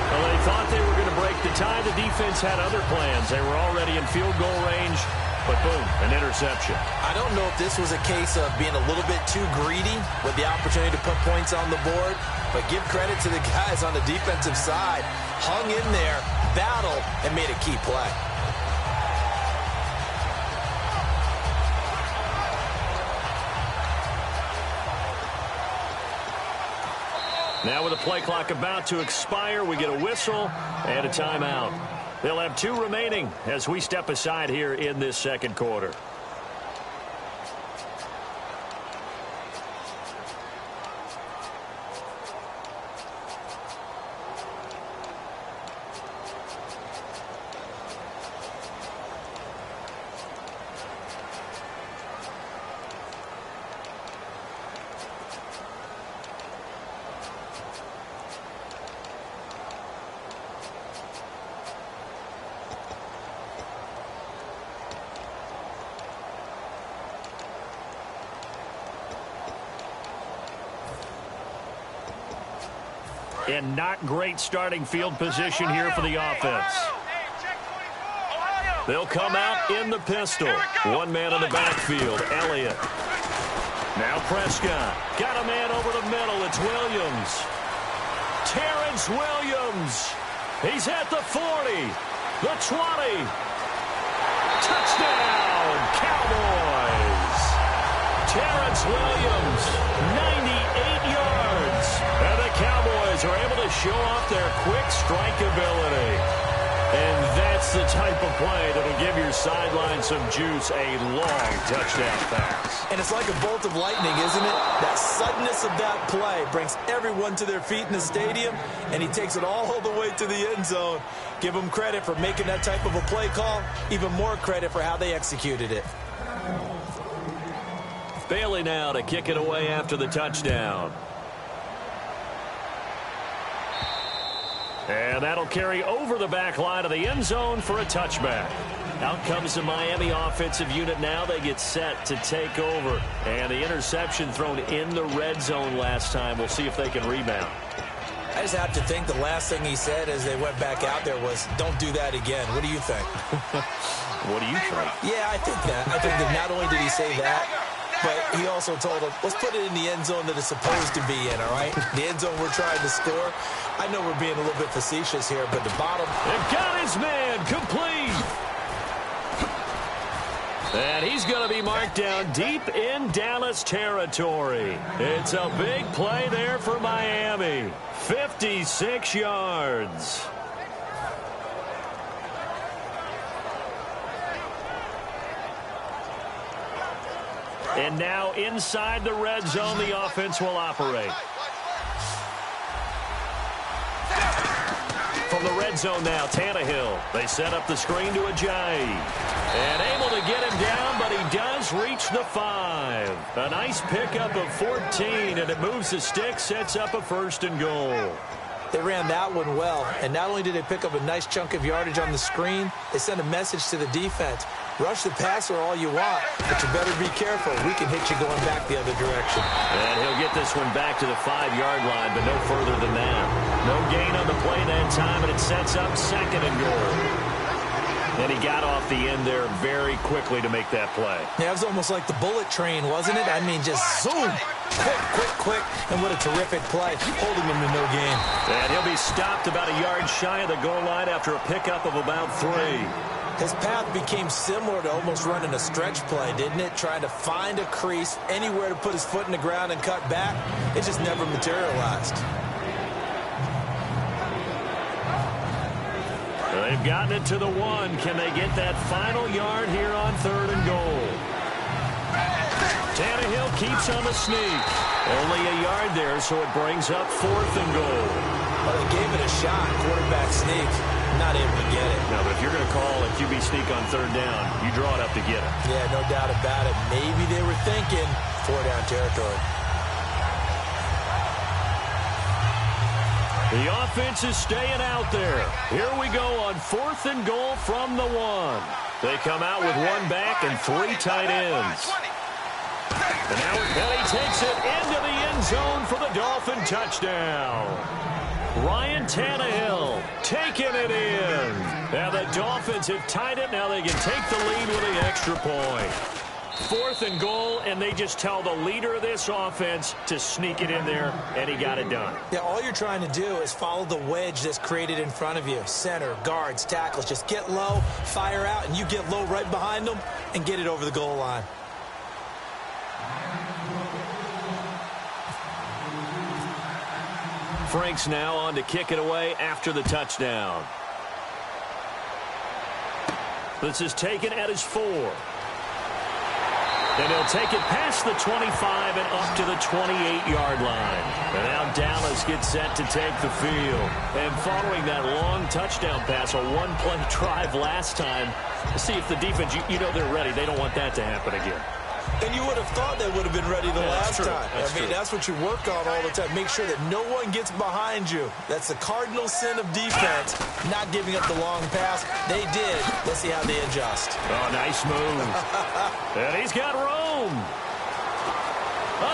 Well, they thought they were going to break the tie. The defense had other plans. They were already in field goal range, but boom, an interception. I don't know if this was a case of being a little bit too greedy with the opportunity to put points on the board, but give credit to the guys on the defensive side. Hung in there, battled, and made a key play. Now with the play clock about to expire, we get a whistle and a timeout. They'll have 2 remaining as we step aside here in this second quarter. And not great starting field position here for the offense. They'll come out in the pistol. One man in the backfield, Elliott. Now Prescott. Got a man over the middle. It's Williams. Terrence Williams. He's at the 40, the 20. Touchdown, Cowboys. Terrence Williams, 98 yards. And the Cowboys are able to show off their quick strike ability. And that's the type of play that'll give your sideline some juice, a long touchdown pass. And it's like a bolt of lightning, isn't it? That suddenness of that play brings everyone to their feet in the stadium, and he takes it all the way to the end zone. Give him credit for making that type of a play call, even more credit for how they executed it. Bailey now to kick it away after the touchdown. And that'll carry over the back line of the end zone for a touchback. Out comes the Miami offensive unit now. They get set to take over. And the interception thrown in the red zone last time. We'll see if they can rebound. I just have to think the last thing he said as they went back out there was, don't do that again. What do you think? What do you think? Yeah, I think that. I think that not only did he say that, but he also told him, let's put it in the end zone that it's supposed to be in, all right? The end zone we're trying to score. I know we're being a little bit facetious here, but the bottom. They've got his man complete. And he's going to be marked down deep in Dallas territory. It's a big play there for Miami. 56 yards. And now inside the red zone, the offense will operate. From the red zone now, Tannehill. They set up the screen to Ajayi. And able to get him down, but he does reach the 5. A nice pickup of 14, and it moves the stick, sets up a 1st and goal. They ran that one well, and not only did they pick up a nice chunk of yardage on the screen, they sent a message to the defense. Rush the passer all you want, but you better be careful. We can hit you going back the other direction. And he'll get this one back to the 5-yard line, but no further than that. No gain on the play that time, and it sets up 2nd and goal. And he got off the end there very quickly to make that play. Yeah, it was almost like the bullet train, wasn't it? I mean, just zoom. Quick. And what a terrific play, holding him to no gain. And he'll be stopped about a yard shy of the goal line after a pickup of about 3. His path became similar to almost running a stretch play, didn't it? Trying to find a crease, anywhere to put his foot in the ground and cut back. It just never materialized. They've gotten it to the 1. Can they get that final yard here on 3rd and goal? Tannehill keeps on the sneak. Only a yard there, so it brings up 4th and goal. Well, they gave it a shot, quarterback sneak. Not able to get it. No, but if you're going to call a QB sneak on 3rd down, you draw it up to get it. Yeah, no doubt about it. Maybe they were thinking 4-down territory. The offense is staying out there. Here we go on 4th and goal from the 1. They come out with 1 back and 3 tight ends. And now he takes it into the end zone for the Dolphin touchdown. Ryan Tannehill taking it in. Now the Dolphins have tied it. Now they can take the lead with an extra point. 4th and goal, and they just tell the leader of this offense to sneak it in there, and he got it done. Yeah, all you're trying to do is follow the wedge that's created in front of you. Center, guards, tackles. Just get low, fire out, and you get low right behind them and get it over the goal line. Franks now on to kick it away after the touchdown. This is taken at his 4. And he'll take it past the 25 and up to the 28-yard line. And now Dallas gets set to take the field. And following that long touchdown pass, a 1-play drive last time, see if the defense, you know they're ready. They don't want that to happen again. And you would have thought they would have been ready the last time. That's what you work on all the time. Make sure that no one gets behind you. That's the cardinal sin of defense, not giving up the long pass. They did. Let's see how they adjust. Oh, nice move. And he's got room.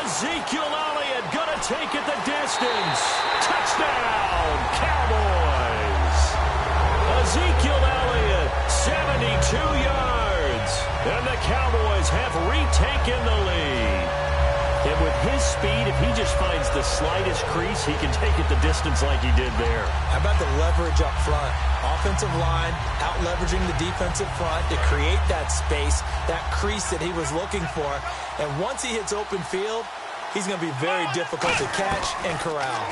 Ezekiel Elliott going to take it the distance. Touchdown, Cowboys. Ezekiel Elliott, 72 yards. And the Cowboys have retaken the lead. And with his speed, if he just finds the slightest crease, he can take it the distance like he did there. How about the leverage up front? Offensive line out leveraging the defensive front to create that space, that crease that he was looking for. And once he hits open field, he's going to be very difficult to catch and corral.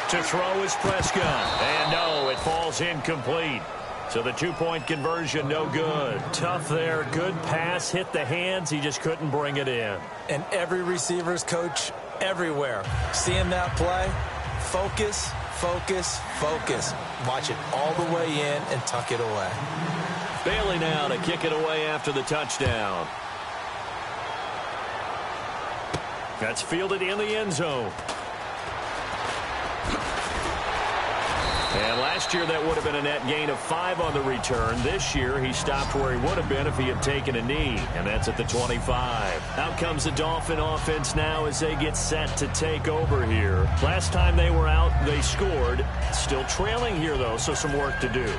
To throw is Prescott. And no, it falls incomplete. So the two-point conversion, no good. Tough there. Good pass. Hit the hands. He just couldn't bring it in. And every receiver's coach everywhere. Seeing that play, focus, focus, focus. Watch it all the way in and tuck it away. Bailey now to kick it away after the touchdown. That's fielded in the end zone. And last year, that would have been a net gain of 5 on the return. This year, he stopped where he would have been if he had taken a knee, and that's at the 25. Out comes the Dolphin offense now as they get set to take over here. Last time they were out, they scored. Still trailing here, though, so some work to do.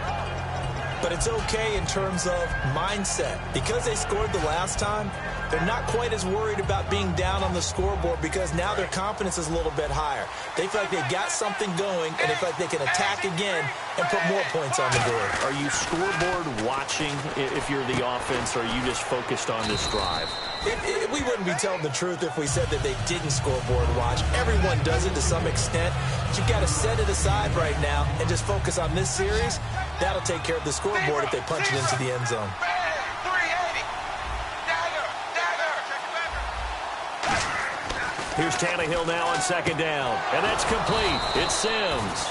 But it's okay in terms of mindset. Because they scored the last time, they're not quite as worried about being down on the scoreboard because now their confidence is a little bit higher. They feel like they got something going, and they feel like they can attack again and put more points on the board. Are you scoreboard watching if you're the offense, or are you just focused on this drive? We wouldn't be telling the truth if we said that they didn't scoreboard watch. Everyone does it to some extent. But you've got to set it aside right now and just focus on this series. That'll take care of the scoreboard if they punch it into the end zone. Here's Tannehill now on second down. And that's complete. It's Sims.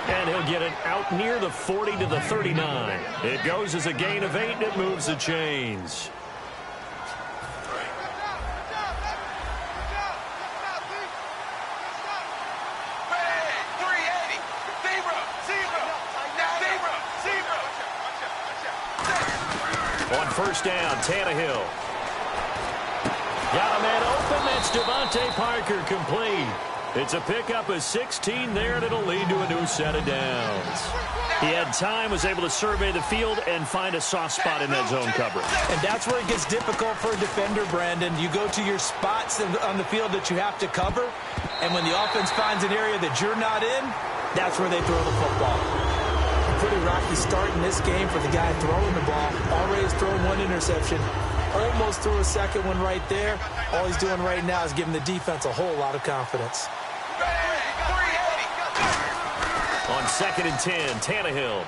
And he'll get it out near the 40 to the 39. It goes as a gain of 8, and it moves the chains. On first down, Tannehill. Got a man open. That's Devontae Parker complete. It's a pickup of 16 there, and it'll lead to a new set of downs. He had time, was able to survey the field and find a soft spot in that zone coverage. And that's where it gets difficult for a defender, Brandon. You go to your spots on the field that you have to cover, and when the offense finds an area that you're not in, that's where they throw the football. A pretty rocky start in this game for the guy throwing the ball. Already has thrown one interception. Almost threw a second one right there. All he's doing right now is giving the defense a whole lot of confidence. On 2nd and 10, Tannehill.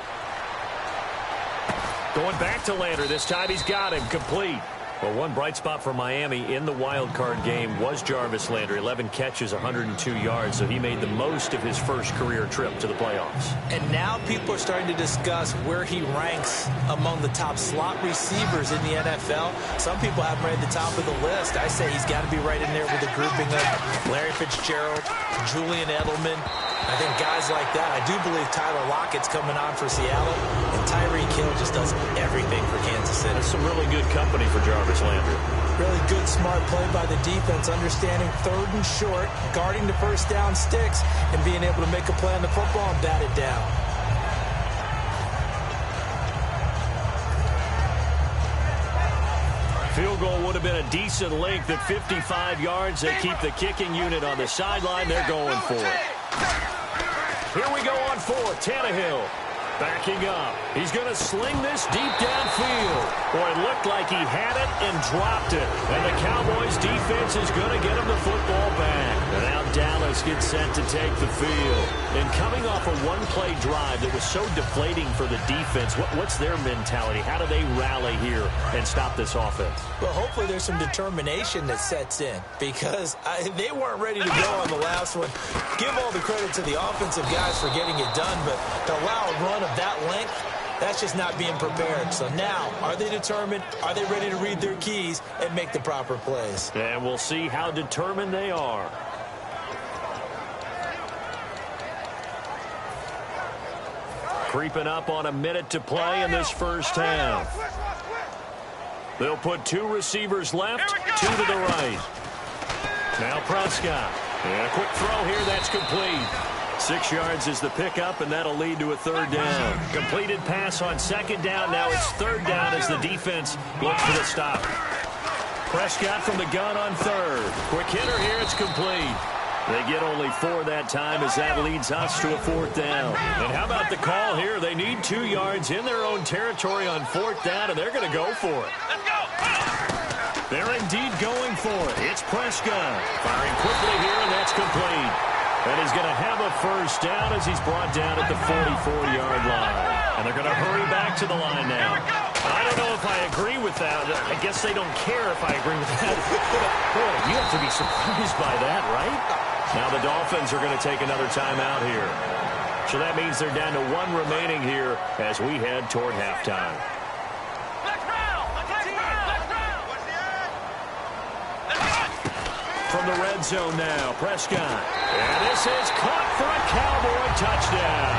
Going back to Lander. This time he's got him complete. Well, one bright spot for Miami in the wild card game was Jarvis Landry. 11 catches, 102 yards, so he made the most of his first career trip to the playoffs. And now people are starting to discuss where he ranks among the top slot receivers in the NFL. Some people have him right at the top of the list. I say he's got to be right in there with a grouping of Larry Fitzgerald, Julian Edelman. I think guys like that. I do believe Tyler Lockett's coming on for Seattle, and Tyreek Hill just does everything for Kansas City. That's some really good company for Jarvis Landry. Really good, smart play by the defense, understanding 3rd and short, guarding the first down sticks, and being able to make a play on the football and bat it down. Field goal would have been a decent length at 55 yards. They keep the kicking unit on the sideline. They're going for it. Here we go on 4th. Tannehill backing up. He's going to sling this deep downfield. Boy, it looked like he had it and dropped it. And the Cowboys defense is going to get him the football back. And now Dallas gets set to take the field. And coming off a one-play drive that was so deflating for the defense, what's their mentality? How do they rally here and stop this offense? Well, hopefully there's some determination that sets in because they weren't ready to go on the last one. Give all the credit to the offensive guys for getting it done, but to allow a run of that length, that's just not being prepared. So now, are they determined? Are they ready to read their keys and make the proper plays? And we'll see how determined they are. Creeping up on a minute to play in this first half. They'll put 2 receivers left, 2 to the right. Now Prescott. And a quick throw here, that's complete. 6 yards is the pickup, and that'll lead to a third down. Completed pass on second down. Now it's third down as the defense looks for the stop. Prescott from the gun on third. Quick hitter here, it's complete. They get only 4 that time as that leads us to a fourth down. And how about the call here? They need 2 yards in their own territory on fourth down, and they're going to go for it. Let's go. They're indeed going for it. It's Prescott firing quickly here, and that's complete. And he's going to have a first down as he's brought down at the 44-yard line. And they're going to hurry back to the line now. I don't know if I agree with that. I guess they don't care if I agree with that. Boy, you have to be surprised by that, right? Now the Dolphins are going to take another timeout here. So that means they're down to 1 remaining here as we head toward halftime. From the red zone now, Prescott. And this is caught for a Cowboy touchdown.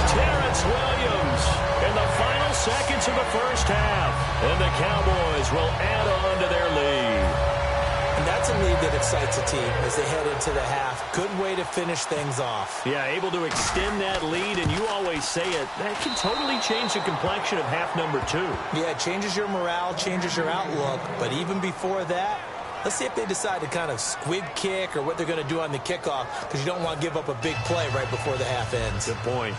Terrence Williams in the final seconds of the first half. And the Cowboys will add on to their lead. And that's a lead that excites a team as they head into the half. Good way to finish things off. Yeah, able to extend that lead, and you always say it, that can totally change the complexion of half number 2. Yeah, it changes your morale, changes your outlook. But even before that, let's see if they decide to kind of squib kick or what they're going to do on the kickoff, because you don't want to give up a big play right before the half ends. Good point.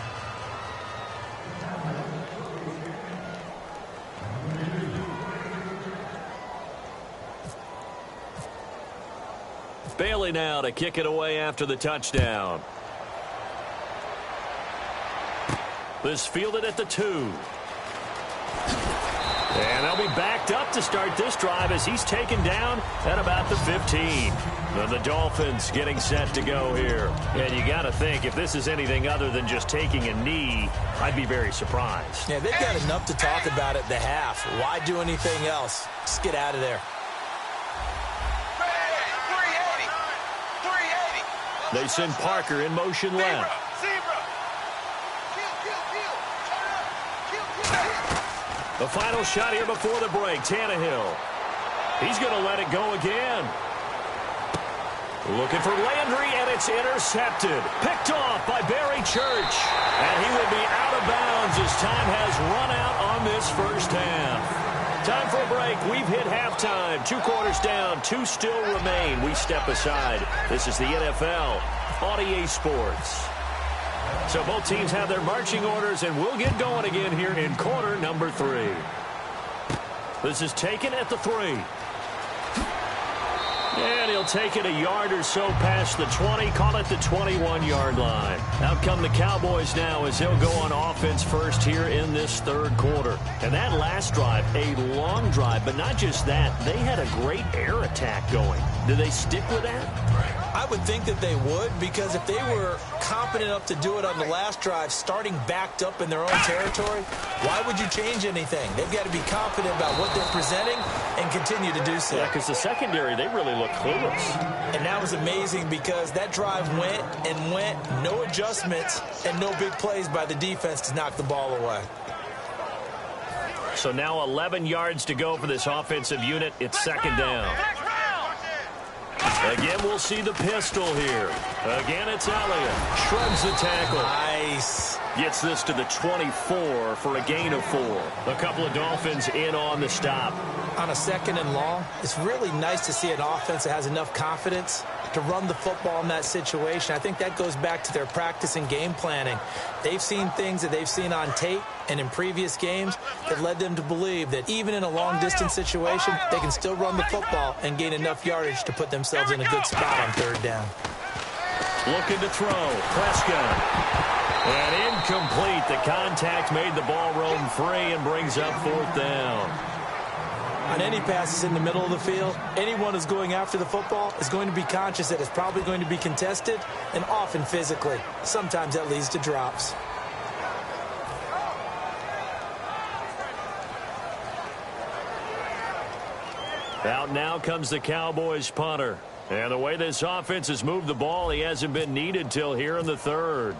Bailey now to kick it away after the touchdown. This fielded at the 2. And they'll be backed up to start this drive as he's taken down at about the 15. And the Dolphins getting set to go here. And you got to think, if this is anything other than just taking a knee, I'd be very surprised. Yeah, they've got enough to talk about at the half. Why do anything else? Just get out of there. 380. They send Parker in motion left. Zebra. The final shot here before the break, Tannehill. He's going to let it go again. Looking for Landry, and it's intercepted. Picked off by Barry Church. And he will be out of bounds as time has run out on this first half. Time for a break. We've hit halftime. 2 quarters down, 2 still remain. We step aside. This is the NFL on EA Sports. So both teams have their marching orders, and we'll get going again here in quarter number 3. This is taken at the 3. And he'll take it a yard or so past the 20, call it the 21-yard line. Out come the Cowboys now as they'll go on offense first here in this third quarter. And that last drive, a long drive, but not just that, they had a great air attack going. Do they stick with that? I would think that they would, because if they were competent enough to do it on the last drive, starting backed up in their own territory, why would you change anything? They've got to be confident about what they're presenting and continue to do so. Yeah, because the secondary, they really look clueless. And that was amazing because that drive went and went, no adjustments, and no big plays by the defense to knock the ball away. So now 11 yards to go for this offensive unit. It's second down. Again, we'll see the pistol here. Again, it's Elliott. Shrugs the tackle. Nice. Gets this to the 24 for a gain of 4. A couple of Dolphins in on the stop. On a second and long, it's really nice to see an offense that has enough confidence to run the football in that situation. I think that goes back to their practice and game planning. They've seen things that they've seen on tape and in previous games that led them to believe that even in a long-distance situation, they can still run the football and gain enough yardage to put themselves in a good spot on third down. Looking to throw. Prescott. And incomplete. The contact made the ball roam free and brings up fourth down. On any passes in the middle of the field, anyone who's going after the football is going to be conscious that it's probably going to be contested and often physically. Sometimes that leads to drops. Out now comes the Cowboys punter. And the way this offense has moved the ball, he hasn't been needed till here in the third.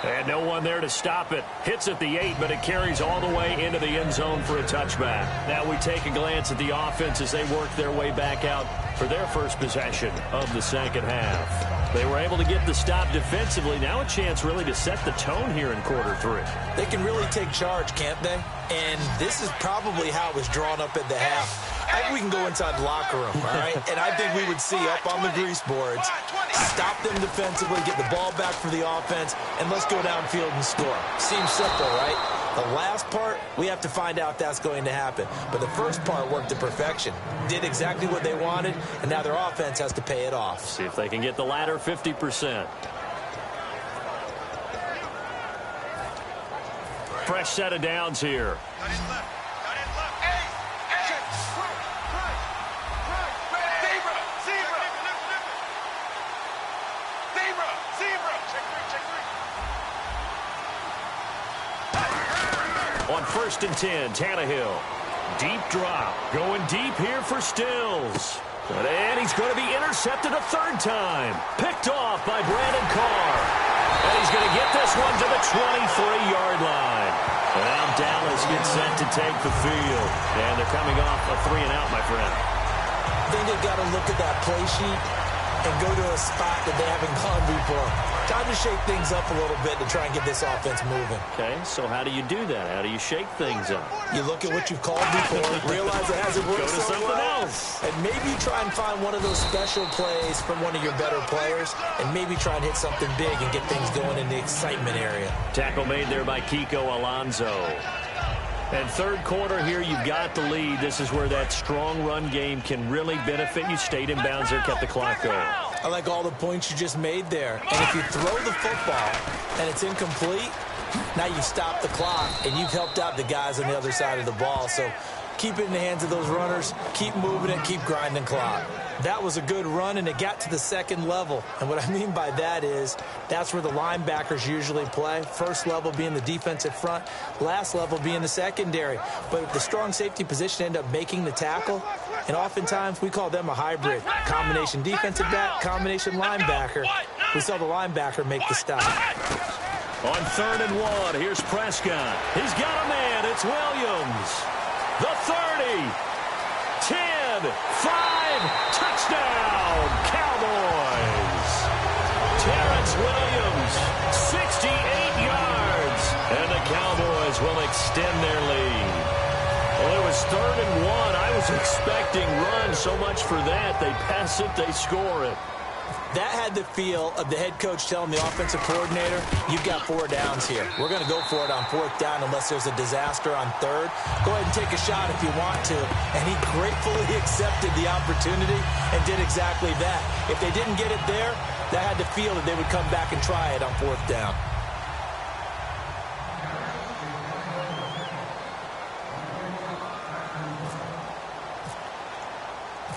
And no one there to stop it. Hits at the 8, but it carries all the way into the end zone for a touchback. Now we take a glance at the offense as they work their way back out for their first possession of the second half. They were able to get the stop defensively. Now a chance really to set the tone here in quarter 3. They can really take charge, can't they? And this is probably how it was drawn up at the half. I think we can go inside the locker room, all right? And I think we would see up on the grease boards, stop them defensively, get the ball back for the offense, and let's go downfield and score. Seems simple, right? The last part, we have to find out if that's going to happen. But the first part worked to perfection. Did exactly what they wanted, and now their offense has to pay it off. See if they can get the latter 50%. Fresh set of downs here. On 1st and 10, Tannehill. Deep drop. Going deep here for Stills. And he's going to be intercepted a 3rd time. Picked off by Brandon Carr. And he's going to get this one to the 23-yard line. And now Dallas gets set to take the field. And they're coming off a 3-and-out, my friend. I think they've got to look at that play sheet and go to a spot that they haven't gone before. Time to shake things up a little bit to try and get this offense moving. Okay, so how do you do that? How do you shake things up? You look at what you've called before, realize it hasn't worked Go to so something well, else. and maybe try and find one of those special plays from one of your better players, and maybe try and hit something big and get things going in the excitement area. Tackle made there by Kiko Alonso. And 3rd quarter here, you've got the lead. This is where that strong run game can really benefit you. Stayed in bounds there, kept the clock going. I like all the points you just made there. And if you throw the football and it's incomplete, now you've stopped the clock and you've helped out the guys on the other side of the ball. So keep it in the hands of those runners, keep moving it, keep grinding clock. That was a good run, and it got to the 2nd level. And what I mean by that is that's where the linebackers usually play. First level being the defensive front, last level being the secondary. But the strong safety position ended up making the tackle, and oftentimes we call them a hybrid. Combination defensive back, combination linebacker. We saw the linebacker make the stop. On 3rd and 1, here's Prescott. He's got a man. It's Williams. The 30. 10, 5, touchdown, Cowboys. Terrence Williams, 68 yards, and the Cowboys will extend their lead. Well, it was 3rd and 1. I was expecting run, so much for that. They pass it, they score it. That had the feel of the head coach telling the offensive coordinator, you've got 4 downs here. We're going to go for it on 4th down unless there's a disaster on 3rd. Go ahead and take a shot if you want to. And he gratefully accepted the opportunity and did exactly that. If they didn't get it there, that had the feel that they would come back and try it on 4th down.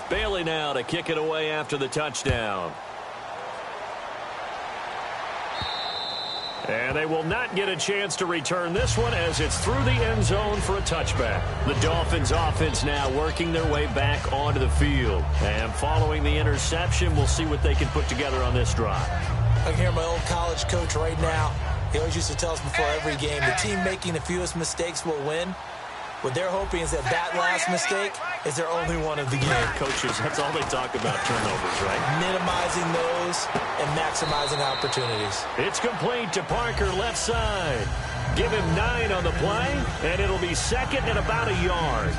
Bailey now to kick it away after the touchdown. And they will not get a chance to return this one as it's through the end zone for a touchback. The Dolphins offense now working their way back onto the field. And following the interception, we'll see what they can put together on this drive. I can hear my old college coach right now. He always used to tell us before every game, the team making the fewest mistakes will win. What they're hoping is that that last mistake is their only one of the game. Coaches, that's all they talk about, turnovers, right? Minimizing those and maximizing opportunities. It's complete to Parker, left side. Give him 9 on the play, and it'll be 2nd and about a yard.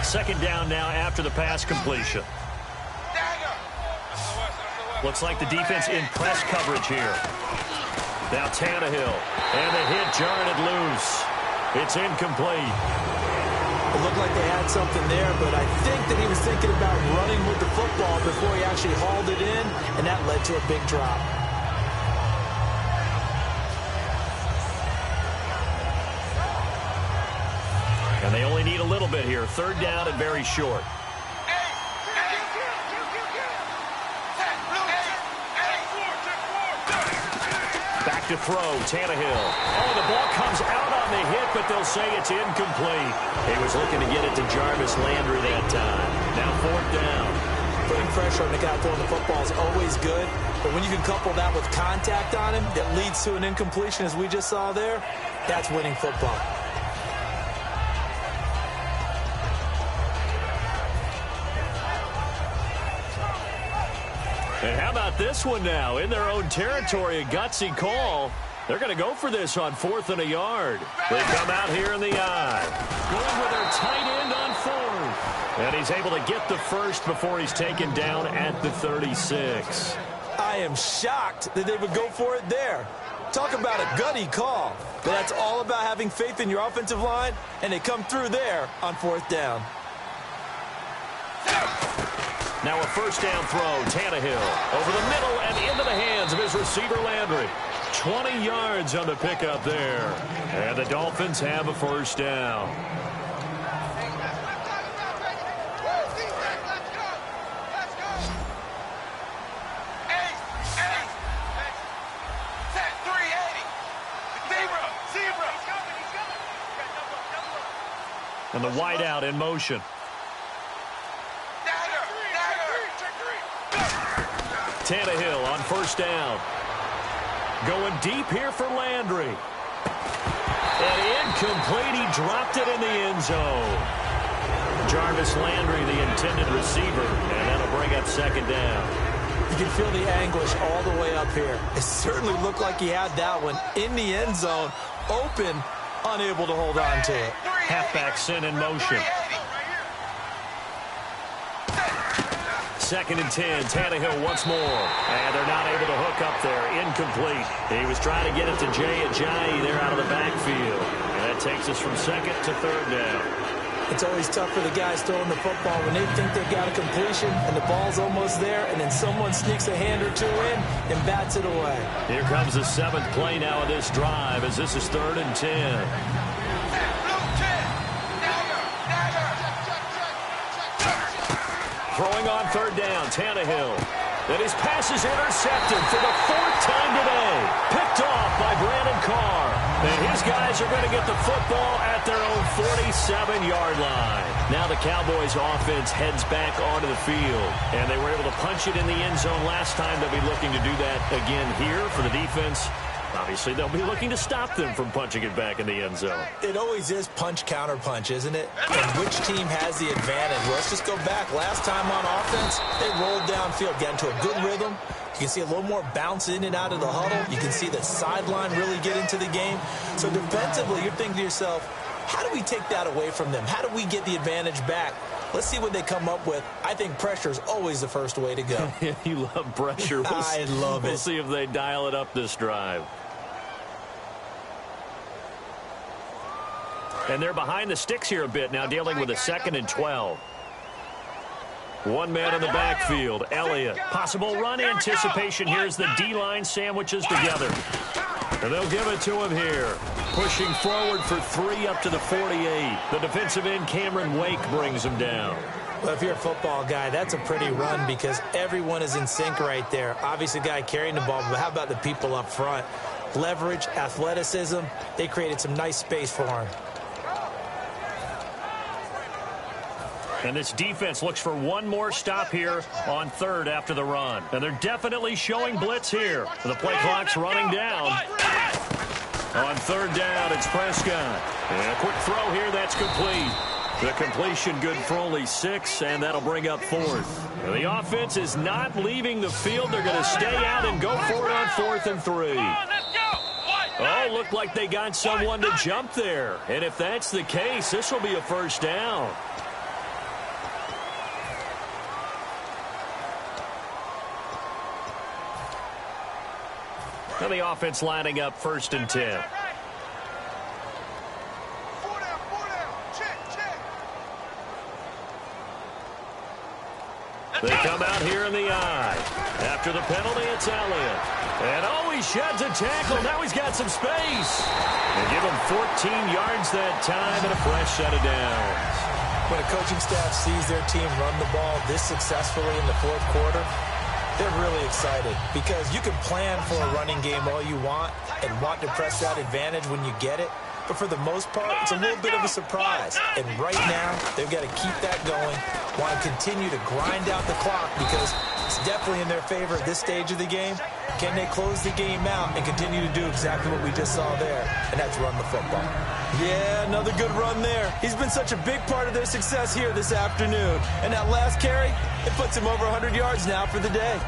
2nd down now after the pass completion. Looks like the defense in press coverage here. Now Tannehill, and the hit jarred it loose. It's incomplete. It looked like they had something there, but I think that he was thinking about running with the football before he actually hauled it in, and that led to a big drop. And they only need a little bit here. 3rd down and very short. Back to throw, Tannehill. Oh, the ball comes out on the hit, but they'll say it's incomplete. He was looking to get it to Jarvis Landry that time. Now 4th down. Putting pressure on the guy throwing the football is always good, but when you can couple that with contact on him that leads to an incompletion, as we just saw there, that's winning football. And how about this one now? In their own territory, a gutsy call. They're going to go for this on 4th and a yard. They come out here in the eye. Going with their tight end on 4th. And he's able to get the first before he's taken down at the 36. I am shocked that they would go for it there. Talk about a gutty call. But that's all about having faith in your offensive line, and they come through there on 4th down. Now a first down throw, Tannehill over the middle and into the hands of his receiver Landry. 20 yards on the pickup there. And the Dolphins have a first down. And the wideout in motion. Tannehill on first down. Going deep here for Landry. And incomplete. He dropped it in the end zone. Jarvis Landry, the intended receiver. And that'll bring up second down. You can feel the anguish all the way up here. It certainly looked like he had that one in the end zone. Open, unable to hold on to it. Halfback sent in motion. 2nd and 10. Tannehill once more. And they're not able to hook up there. Incomplete. He was trying to get it to Jay Ajayi there out of the backfield. And that takes us from 2nd to 3rd down. It's always tough for the guys throwing the football when they think they've got a completion and the ball's almost there, and then someone sneaks a hand or two in and bats it away. Here comes the 7th play now of this drive as this is 3rd and 10. Throwing on 3rd down, Tannehill. And his pass is intercepted for the 4th time today. Picked off by Brandon Carr. And his guys are going to get the football at their own 47-yard line. Now the Cowboys offense heads back onto the field. And they were able to punch it in the end zone last time. They'll be looking to do that again here for the defense. Obviously, they'll be looking to stop them from punching it back in the end zone. It always is punch, counter punch, isn't it? And which team has the advantage? Well, let's just go back. Last time on offense, they rolled downfield, got into a good rhythm. You can see a little more bounce in and out of the huddle. You can see the sideline really get into the game. So defensively, you're thinking to yourself, how do we take that away from them? How do we get the advantage back? Let's see what they come up with. I think pressure is always the first way to go. You love pressure. I love it. We'll see if they dial it up this drive. And they're behind the sticks here a bit now, dealing with a 2nd and 12. One man in the backfield, Elliott. Possible run anticipation here as the D-line sandwiches together. And they'll give it to him here. Pushing forward for 3 up to the 48. The defensive end, Cameron Wake, brings him down. Well, if you're a football guy, that's a pretty run because everyone is in sync right there. Obviously, the guy carrying the ball, but how about the people up front? Leverage, athleticism, they created some nice space for him. And this defense looks for one more stop here on 3rd after the run. And they're definitely showing blitz here. The play clock's running down. On 3rd down, it's Prescott. And a quick throw here, that's complete. The completion good for only 6, and that'll bring up 4th. And the offense is not leaving the field. They're going to stay out and go for it on 4th and 3. Oh, looked like they got someone to jump there. And if that's the case, this will be a first down. And the offense lining up 1st and 10. They come out here in the eye. After the penalty, it's Elliott. And oh, he sheds a tackle. Now he's got some space. They give him 14 yards that time and a fresh set of downs. When a coaching staff sees their team run the ball this successfully in the 4th quarter, they're really excited because you can plan for a running game all you want and want to press that advantage when you get it. But for the most part, it's a little bit of a surprise. And right now, they've got to keep that going want to continue to grind out the clock because it's definitely in their favor at this stage of the game. Can they close the game out and continue to do exactly what we just saw there, and that's run the football? Yeah, another good run there. He's been such a big part of their success here this afternoon. And that last carry, it puts him over 100 yards now for the day.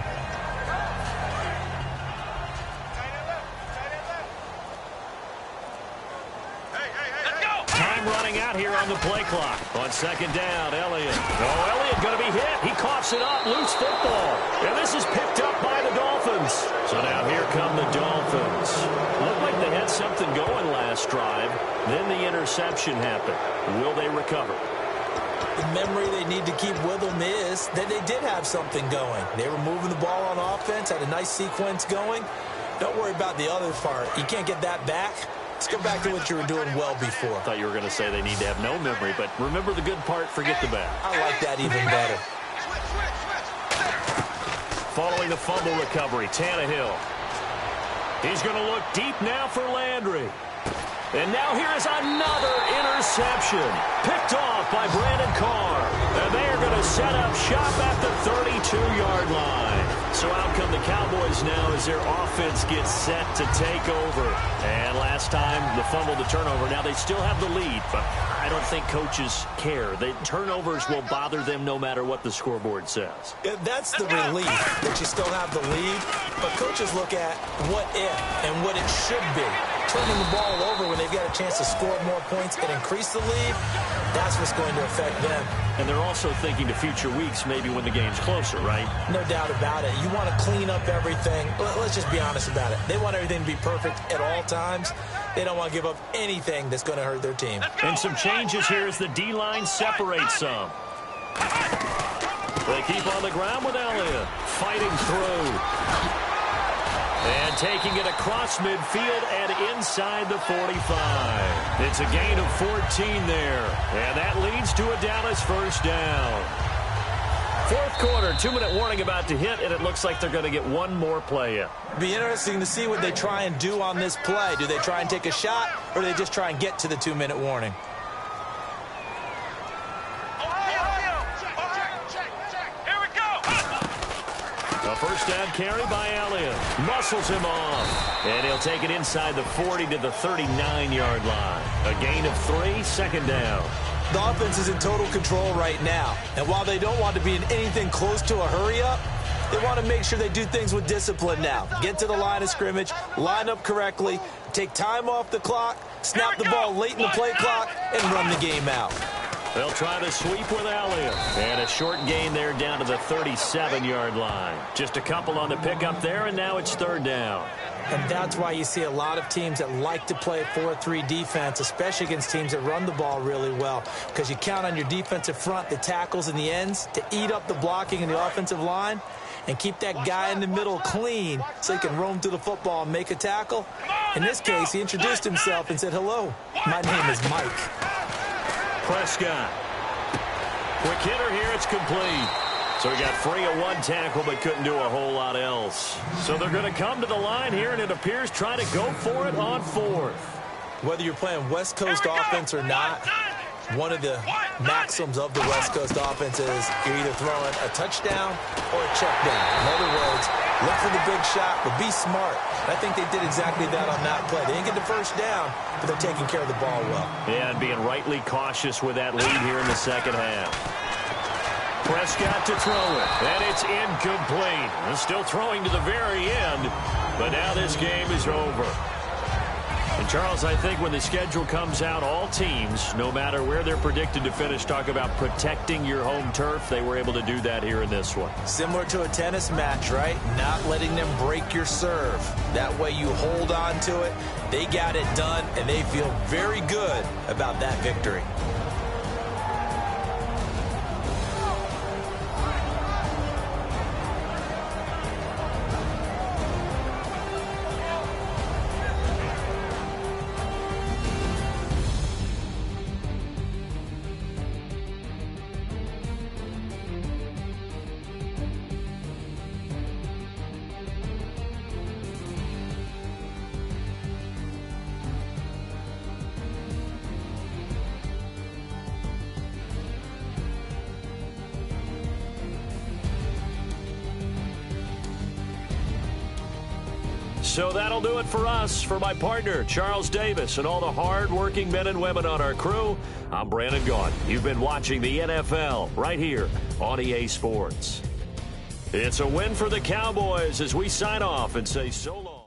Time running out here on the play clock. On second down, Elliott. Oh, Elliott going to be hit. He coughs it up. Loose football. And this is picked up by the Dolphins. So now here come the Dolphins. Looked like they had something going last drive. Then the interception happened. Will they recover? The memory they need to keep with them is that they did have something going. They were moving the ball on offense, had a nice sequence going. Don't worry about the other part. You can't get that back. Let's go back to what you were doing well before. I thought you were going to say they need to have no memory, but remember the good part, forget the bad. I like that even better. Following the fumble recovery, Tannehill. He's going to look deep now for Landry. And now here is another interception. Picked off by Brandon Carr. And they are going to set up shop at the 32-yard line. So out come the Cowboys now as their offense gets set to take over. And last time, the fumble, the turnover. Now they still have the lead, but I don't think coaches care. The turnovers will bother them no matter what the scoreboard says. Yeah, that's the relief that you still have the lead. But coaches look at what if and what it should be. Turning the ball over when they've got a chance to score more points and increase the lead, that's what's going to affect them. And they're also thinking to future weeks, maybe when the game's closer, right? No doubt about it. You want to clean up everything. Let's just be honest about it. They want everything to be perfect at all times. They don't want to give up anything that's going to hurt their team. And some changes here as the D-line separates some. They keep on the ground with Elliott, fighting through. And taking it across midfield and inside the 45. It's a gain of 14 there. And that leads to a Dallas first down. Fourth quarter, 2-minute warning about to hit, and it looks like they're going to get one more play in. Be interesting to see what they try and do on this play. Do they try and take a shot, or do they just try and get to the 2-minute warning? A first down carry by Elliott. Muscles him off. And he'll take it inside the 40 to the 39-yard line. A gain of 3, second down. The offense is in total control right now. And while they don't want to be in anything close to a hurry-up, they want to make sure they do things with discipline now. Get to the line of scrimmage, line up correctly, take time off the clock, snap the ball late in the play clock, and run the game out. They'll try to sweep with Elliott. And a short gain there down to the 37-yard line. Just a couple on the pickup there, and now it's third down. And that's why you see a lot of teams that like to play 4-3 defense, especially against teams that run the ball really well, because you count on your defensive front, the tackles and the ends, to eat up the blocking in the offensive line and keep that guy in the middle clean so he can roam through the football and make a tackle. In this case, he introduced himself and said, "Hello, my name is Mike." Prescott. Quick hitter here, it's complete. So he got free of one tackle but couldn't do a whole lot else. So they're going to come to the line here, and it appears trying to go for it on fourth. Whether you're playing West Coast offense or not, one of the maxims of the West Coast offense is you're either throwing a touchdown or a check down. In other words, look for the big shot, but be smart. I think they did exactly that on that play. They didn't get the first down, but they're taking care of the ball well. Yeah, and being rightly cautious with that lead here in the second half. Prescott to throw it, and it's incomplete. And still throwing to the very end, but now this game is over. And, Charles, I think when the schedule comes out, all teams, no matter where they're predicted to finish, talk about protecting your home turf. They were able to do that here in this one. Similar to a tennis match, right? Not letting them break your serve. That way you hold on to it. They got it done, and they feel very good about that victory. So that'll do it for us. For my partner, Charles Davis, and all the hard-working men and women on our crew, I'm Brandon Gaudin. You've been watching the NFL right here on EA Sports. It's a win for the Cowboys as we sign off and say so long.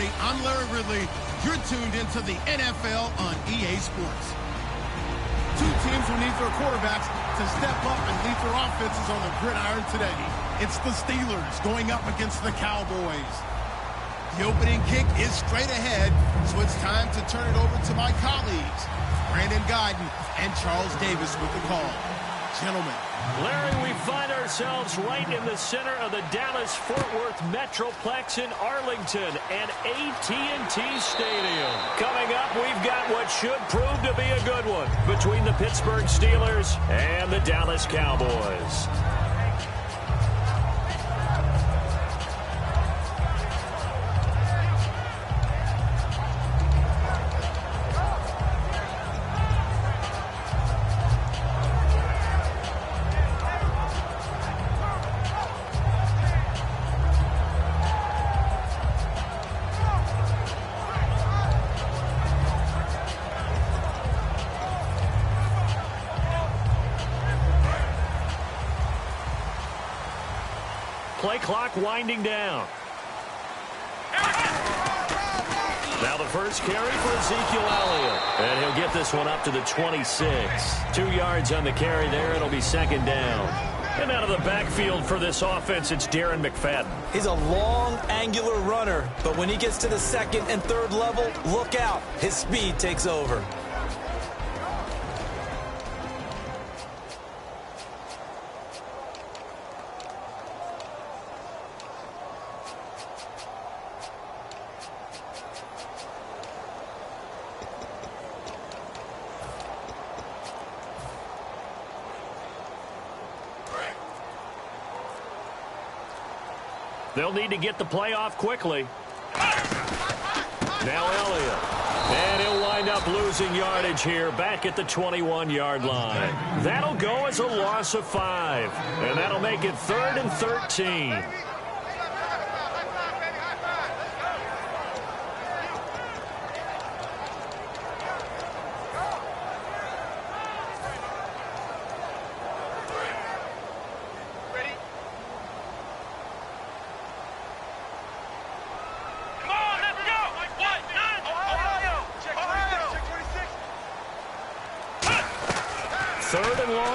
everybody. I'm Larry Ridley. You're tuned into the NFL on EA Sports. Two teams will need their quarterbacks to step up and lead their offenses on the gridiron today. It's the Steelers going up against the Cowboys. The opening kick is straight ahead, so it's time to turn it over to my colleagues, Brandon Guyton and Charles Davis with the call. Gentlemen. Larry, we find ourselves right in the center of the Dallas-Fort Worth Metroplex in Arlington and AT&T Stadium. Coming up, we've got what should prove to be a good one between the Pittsburgh Steelers and the Dallas Cowboys. Play clock winding down. Now the first carry for Ezekiel Elliott. And he'll get this one up to the 26. 2 yards on the carry there. It'll be second down. And out of the backfield for this offense, it's Darren McFadden. He's a long, angular runner, but when he gets to the second and third level, look out. His speed takes over. They'll need to get the play off quickly. Now Elliott. And he'll wind up losing yardage here back at the 21-yard line. That'll go as a loss of 5. And that'll make it 3rd and 13.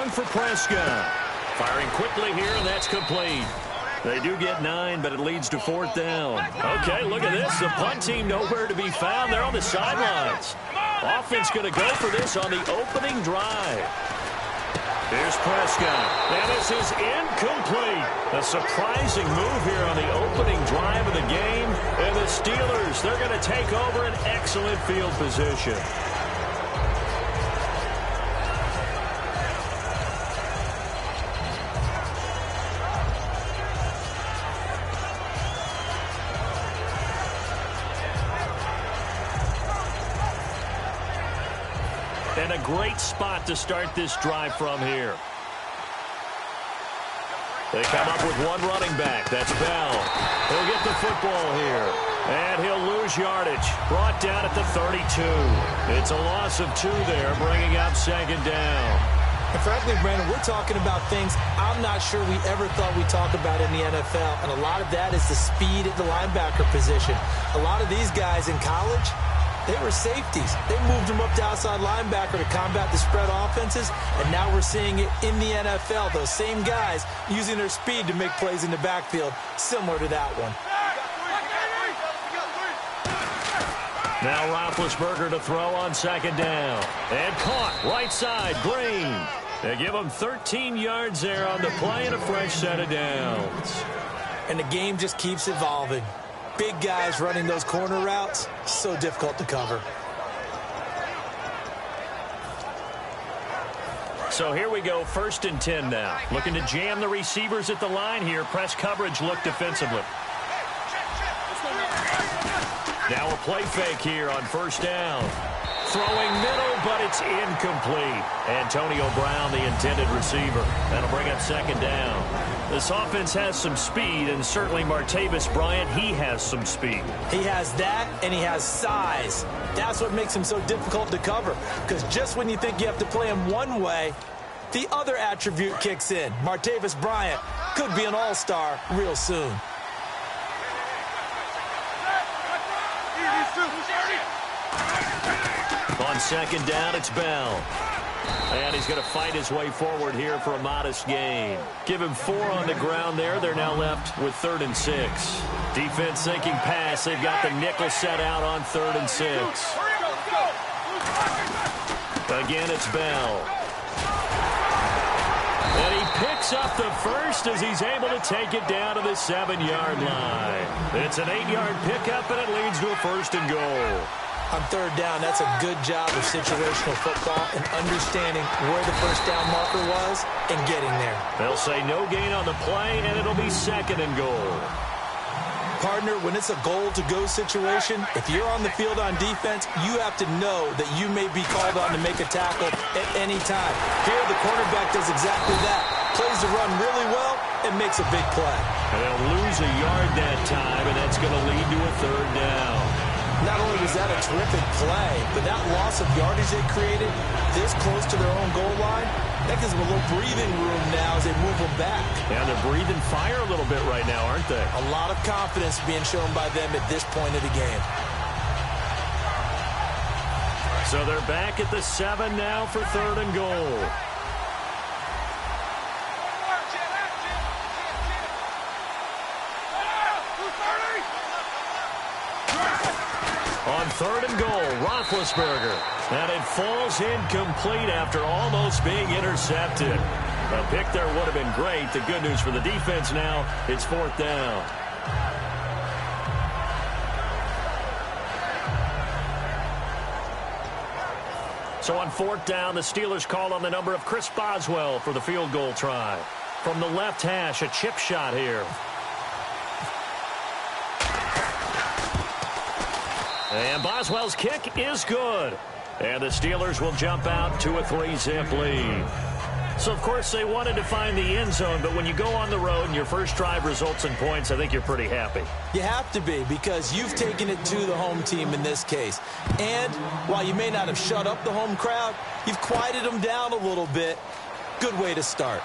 For Prescott. Firing quickly here, and that's complete. They do get 9, but it leads to 4th down. Okay, look at this. The punt team nowhere to be found. They're on the sidelines. Offense going to go for this on the opening drive. Here's Prescott. And this is incomplete. A surprising move here on the opening drive of the game. And the Steelers, they're going to take over an excellent field position. And a great spot to start this drive from here. They come up with one running back. That's Bell. He'll get the football here. And he'll lose yardage. Brought down at the 32. It's a loss of 2 there, bringing up second down. And frankly, Brandon, we're talking about things I'm not sure we ever thought we'd talk about in the NFL. And a lot of that is the speed at the linebacker position. A lot of these guys in college, they were safeties. They moved them up to outside linebacker to combat the spread offenses, and now we're seeing it in the NFL. Those same guys using their speed to make plays in the backfield, similar to that one. Now Roethlisberger to throw on second down. And caught right side, Green. They give him 13 yards there on the play and a fresh set of downs. And the game just keeps evolving. Big guys running those corner routes, so difficult to cover. So here we go, 1st and 10 now. Looking to jam the receivers at the line here. Press coverage look defensively. Now a play fake here on 1st down. Throwing middle, but it's incomplete. Antonio Brown, the intended receiver. That'll bring up second down. This offense has some speed, and certainly Martavis Bryant, he has some speed. He has that, and he has size. That's what makes him so difficult to cover, because just when you think you have to play him one way, the other attribute kicks in. Martavis Bryant could be an all-star real soon. second down, it's Bell. And he's going to fight his way forward here for a modest gain. Give him 4 on the ground there. They're now left with 3rd and 6. Defense thinking pass. They've got the nickel set out on 3rd and 6. Again, it's Bell. And he picks up the first as he's able to take it down to the 7-yard line. It's an 8-yard pickup, and it leads to a 1st and goal. On 3rd down, that's a good job of situational football and understanding where the first down marker was and getting there. They'll say no gain on the play, and it'll be 2nd and goal. Partner, when it's a goal-to-go situation, if you're on the field on defense, you have to know that you may be called on to make a tackle at any time. Here, the cornerback does exactly that. Plays the run really well and makes a big play. And they'll lose a yard that time, and that's going to lead to a 3rd down. Not only was that a terrific play, but that loss of yardage they created this close to their own goal line, that gives them a little breathing room now as they move them back. Yeah, they're breathing fire a little bit right now, aren't they? A lot of confidence being shown by them at this point of the game. So they're back at the 7 now for 3rd and goal. On 3rd and goal, Roethlisberger. And it falls incomplete after almost being intercepted. A pick there would have been great. The good news for the defense now, it's 4th down. So on 4th down, the Steelers call on the number of Chris Boswell for the field goal try. From the left hash, a chip shot here. And Boswell's kick is good. And the Steelers will jump out to a 3-zip lead. So, of course, they wanted to find the end zone, but when you go on the road and your first drive results in points, I think you're pretty happy. You have to be, because you've taken it to the home team in this case. And while you may not have shut up the home crowd, you've quieted them down a little bit. Good way to start.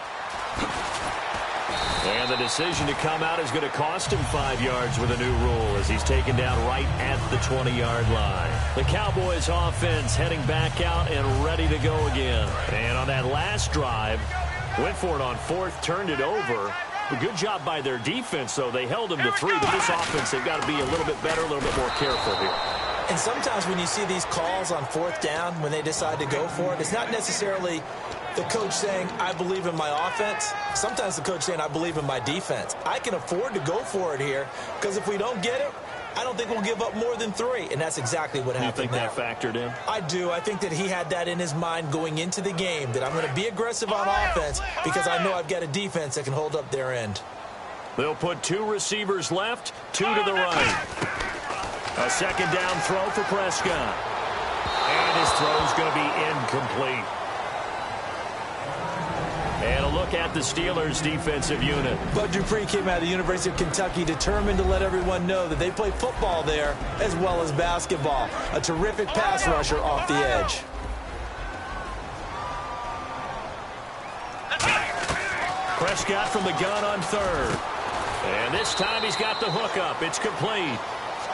And the decision to come out is going to cost him 5 yards with a new rule as he's taken down right at the 20-yard line. The Cowboys offense heading back out and ready to go again. And on that last drive, went for it on 4th, turned it over. A good job by their defense, though. They held him to 3, but this offense, they've got to be a little bit better, a little bit more careful here. And sometimes when you see these calls on 4th down, when they decide to go for it, it's not necessarily the coach saying, I believe in my offense. Sometimes the coach saying, I believe in my defense. I can afford to go for it here, because if we don't get it, I don't think we'll give up more than 3. And that's exactly what happened there. You think that factored in? I do. I think that he had that in his mind going into the game, that I'm going to be aggressive on offense because I know I've got a defense that can hold up their end. They'll put 2 receivers left, 2 to the right. A second down throw for Prescott. And his throw's going to be incomplete. And a look at the Steelers' defensive unit. Bud Dupree came out of the University of Kentucky determined to let everyone know that they play football there as well as basketball. A terrific pass rusher off the edge. Prescott from the gun on 3rd. And this time he's got the hook up. It's complete.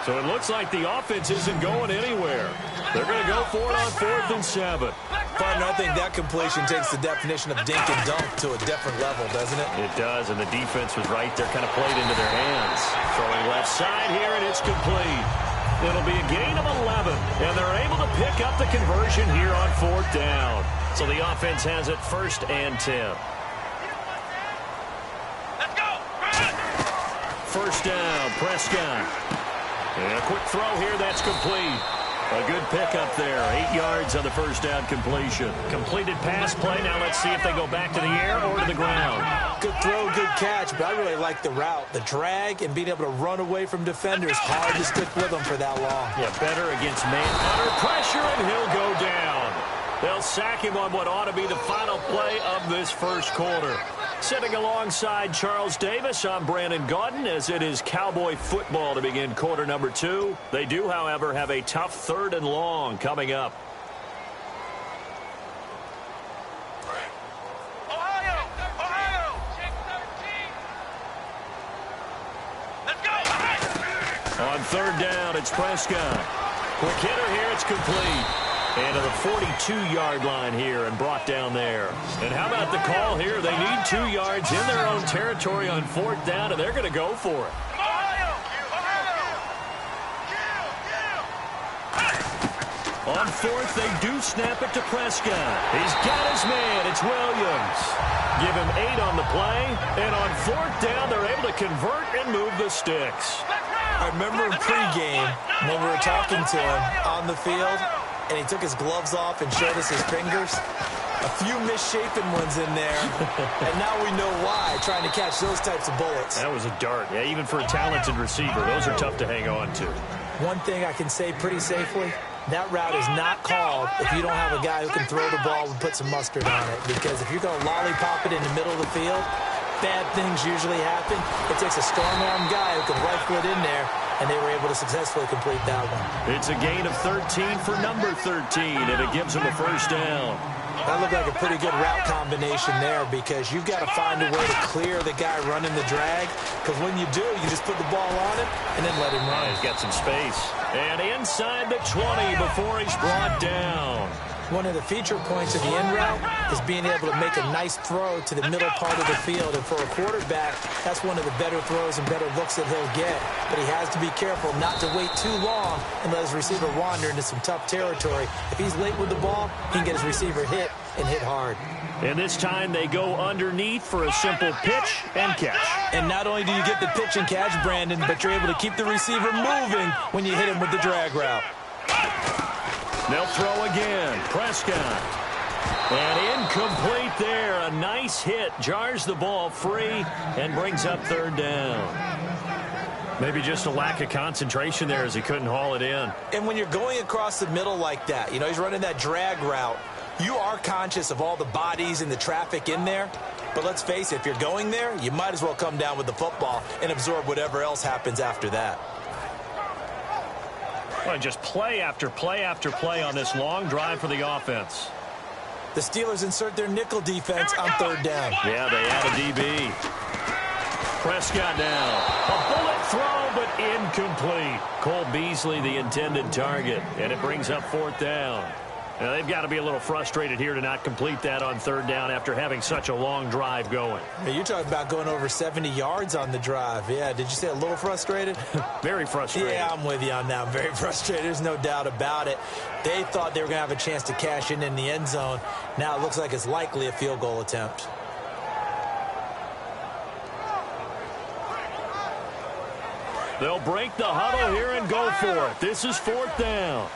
So it looks like the offense isn't going anywhere. They're going to go for it on 4th and 7. Partner, I think that completion takes the definition of dink and dunk to a different level, doesn't it? It does, and the defense was right there, kind of played into their hands. Throwing left side here, and it's complete. It'll be a gain of 11, and they're able to pick up the conversion here on 4th down. So the offense has it 1st and 10. Let's go! 1st down, Prescott. And a quick throw here, that's complete. A good pickup there. 8 yards on the 1st down completion. Completed pass play. Now let's see if they go back to the air or to the ground. Good throw, good catch, but I really like the route. The drag and being able to run away from defenders. Hard to stick with them for that long. Yeah, better against man under pressure, and he'll go down. They'll sack him on what ought to be the final play of this first quarter. Sitting alongside Charles Davis, I'm Brandon Gaudin, as it is Cowboy football to begin quarter number 2. They do, however, have a tough 3rd and long coming up. Ohio! Ohio! Check 13. Let's go! On 3rd down, it's Prescott. Quick hitter here, it's complete. And to the 42-yard line here and brought down there. And how about the call here? They need 2 yards in their own territory on 4th down, and they're going to go for it. On 4th, they do snap it to Prescott. He's got his man. It's Williams. Give him 8 on the play. And on 4th down, they're able to convert and move the sticks. I remember in pregame when we were talking to him on the field, and he took his gloves off and showed us his fingers. A few misshapen ones in there, and now we know why, trying to catch those types of bullets. That was a dart. Yeah, even for a talented receiver, those are tough to hang on to. One thing I can say pretty safely, that route is not called if you don't have a guy who can throw the ball and put some mustard on it. Because if you're going to lollipop it in the middle of the field, bad things usually happen. It takes a strong-arm guy who can rifle it in there, and they were able to successfully complete that one. It's a gain of 13 for number 13, and it gives them a first down. That looked like a pretty good route combination there because you've got to find a way to clear the guy running the drag, because when you do, you just put the ball on him and then let him run. He's got some space. And inside the 20 before he's brought down. One of the feature points of the in route is being able to make a nice throw to the middle part of the field. And for a quarterback, that's one of the better throws and better looks that he'll get. But he has to be careful not to wait too long and let his receiver wander into some tough territory. If he's late with the ball, he can get his receiver hit and hit hard. And this time they go underneath for a simple pitch and catch. And not only do you get the pitch and catch, Brandon, but you're able to keep the receiver moving when you hit him with the drag route. They'll throw again. Prescott. And incomplete there. A nice hit. Jars the ball free and brings up 3rd down. Maybe just a lack of concentration there as he couldn't haul it in. And when you're going across the middle like that, you know, he's running that drag route, you are conscious of all the bodies and the traffic in there. But let's face it, if you're going there, you might as well come down with the football and absorb whatever else happens after that. Well, just play after play after play on this long drive for the offense. The Steelers insert their nickel defense on 3rd down. Yeah, they add a DB. Prescott now. A bullet throw, but incomplete. Cole Beasley, the intended target, and it brings up 4th down. Now, they've got to be a little frustrated here to not complete that on 3rd down after having such a long drive going. Hey, you're talking about going over 70 yards on the drive. Yeah, did you say a little frustrated? Very frustrated. Yeah, I'm with you on that. I'm very frustrated. There's no doubt about it. They thought they were going to have a chance to cash in the end zone. Now it looks like it's likely a field goal attempt. They'll break the huddle here and go for it. This is 4th down.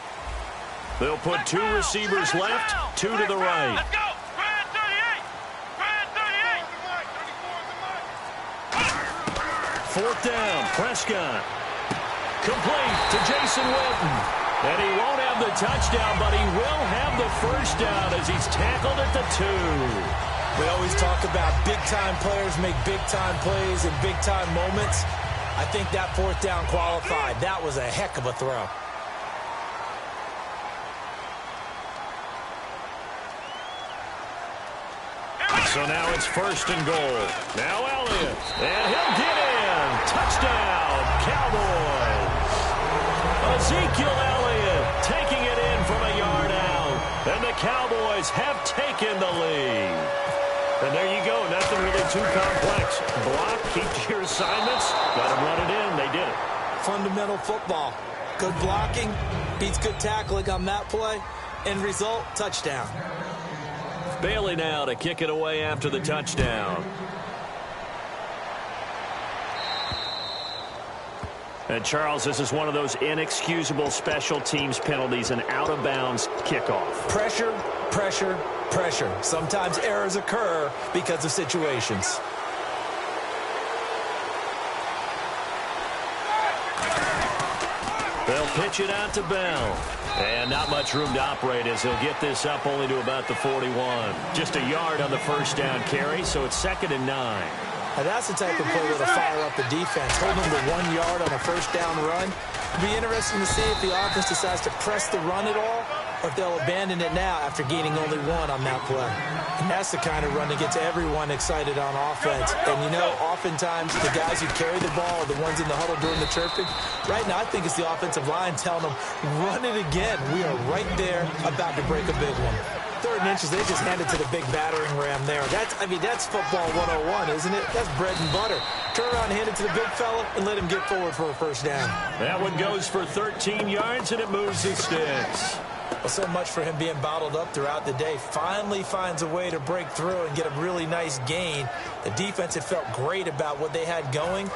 They'll put 2 receivers left, 2 to the right. Let's go. 38. 4th down, Prescott. Complete to Jason Witten. And he won't have the touchdown, but he will have the first down as he's tackled at the 2. We always talk about big-time players make big-time plays in big-time moments. I think that 4th down qualified. That was a heck of a throw. So now it's 1st and goal. Now Elliott. And he'll get in. Touchdown, Cowboys. Ezekiel Elliott taking it in from a yard out. And the Cowboys have taken the lead. And there you go. Nothing really too complex. Block, keep to your assignments. Let them run it in. They did it. Fundamental football. Good blocking beats good tackling on that play. End result, touchdown. Bailey now to kick it away after the touchdown. And Charles, this is one of those inexcusable special teams penalties, an out-of-bounds kickoff. Pressure, pressure, pressure. Sometimes errors occur because of situations. They'll pitch it out to Bell. And not much room to operate as he'll get this up only to about the 41. Just a yard on the first down carry, so it's 2nd and 9. Now that's the type of play that'll fire up the defense. Hold them to 1 yard on a first down run. It'll be interesting to see if the offense decides to press the run at all or if they'll abandon it now after gaining only one on that play. And that's the kind of run that gets everyone excited on offense. And, you know, oftentimes the guys who carry the ball are the ones in the huddle doing the chirping. Right now, I think it's the offensive line telling them, run it again. We are right there about to break a big one. 3rd and inches, they just hand it to the big battering ram there. That's football 101, isn't it? That's bread and butter. Turn around, hand it to the big fella, and let him get forward for a first down. That one goes for 13 yards, and it moves the sticks. Well, so much for him being bottled up throughout the day. Finally finds a way to break through and get a really nice gain. The defense had felt great about what they had going.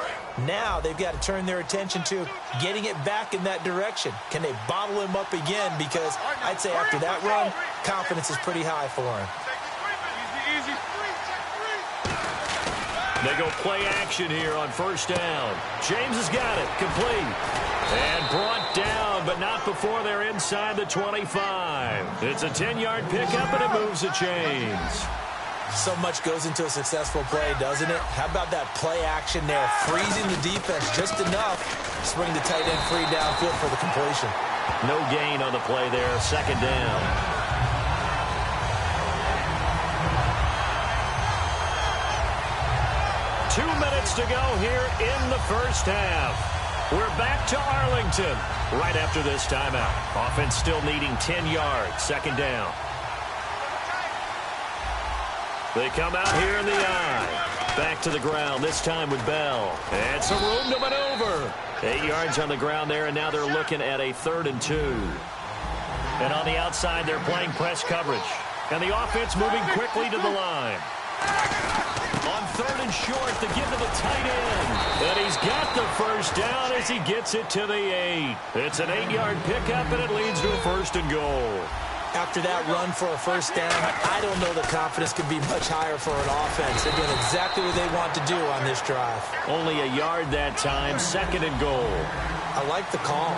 Now they've got to turn their attention to getting it back in that direction. Can they bottle him up again? Because I'd say after that run, confidence is pretty high for him. They go play action here on first down. James has got it. Complete. And brought down, but not before they're inside the 25. It's a 10-yard pickup, and it moves the chains. So much goes into a successful play, doesn't it? How about that play action there? Freezing the defense just enough to swing the tight end free downfield for the completion. No gain on the play there. 2nd down. Two minutes to go here in the first half. We're back to Arlington right after this timeout. Offense still needing 10 yards. 2nd down. They come out here in the eye. Back to the ground, this time with Bell. And some room to maneuver. 8 yards on the ground there, and now they're looking at a 3rd and 2. And on the outside, they're playing press coverage. And the offense moving quickly to the line. On 3rd and short, to give to the tight end. And he's got the first down as he gets it to the 8. It's an 8-yard pickup, and it leads to a 1st and goal. After that run for a first down, I don't know the confidence could be much higher for an offense. They're doing exactly what they want to do on this drive. Only a yard that time, 2nd and goal. I like the call.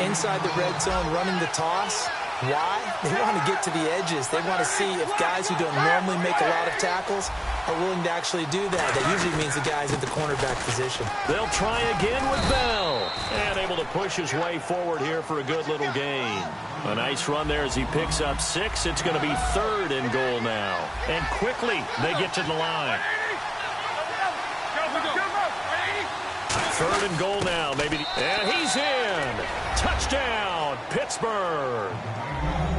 Inside the red zone, running the toss. Why? They want to get to the edges. They want to see if guys who don't normally make a lot of tackles are willing to actually do that. That usually means the guys at the cornerback position. They'll try again with Bell. And able to push his way forward here for a good little gain. A nice run there as he picks up 6. It's going to be 3rd and goal now. And quickly, they get to the line. 3rd and goal now, maybe. And he's in. Touchdown, Pittsburgh.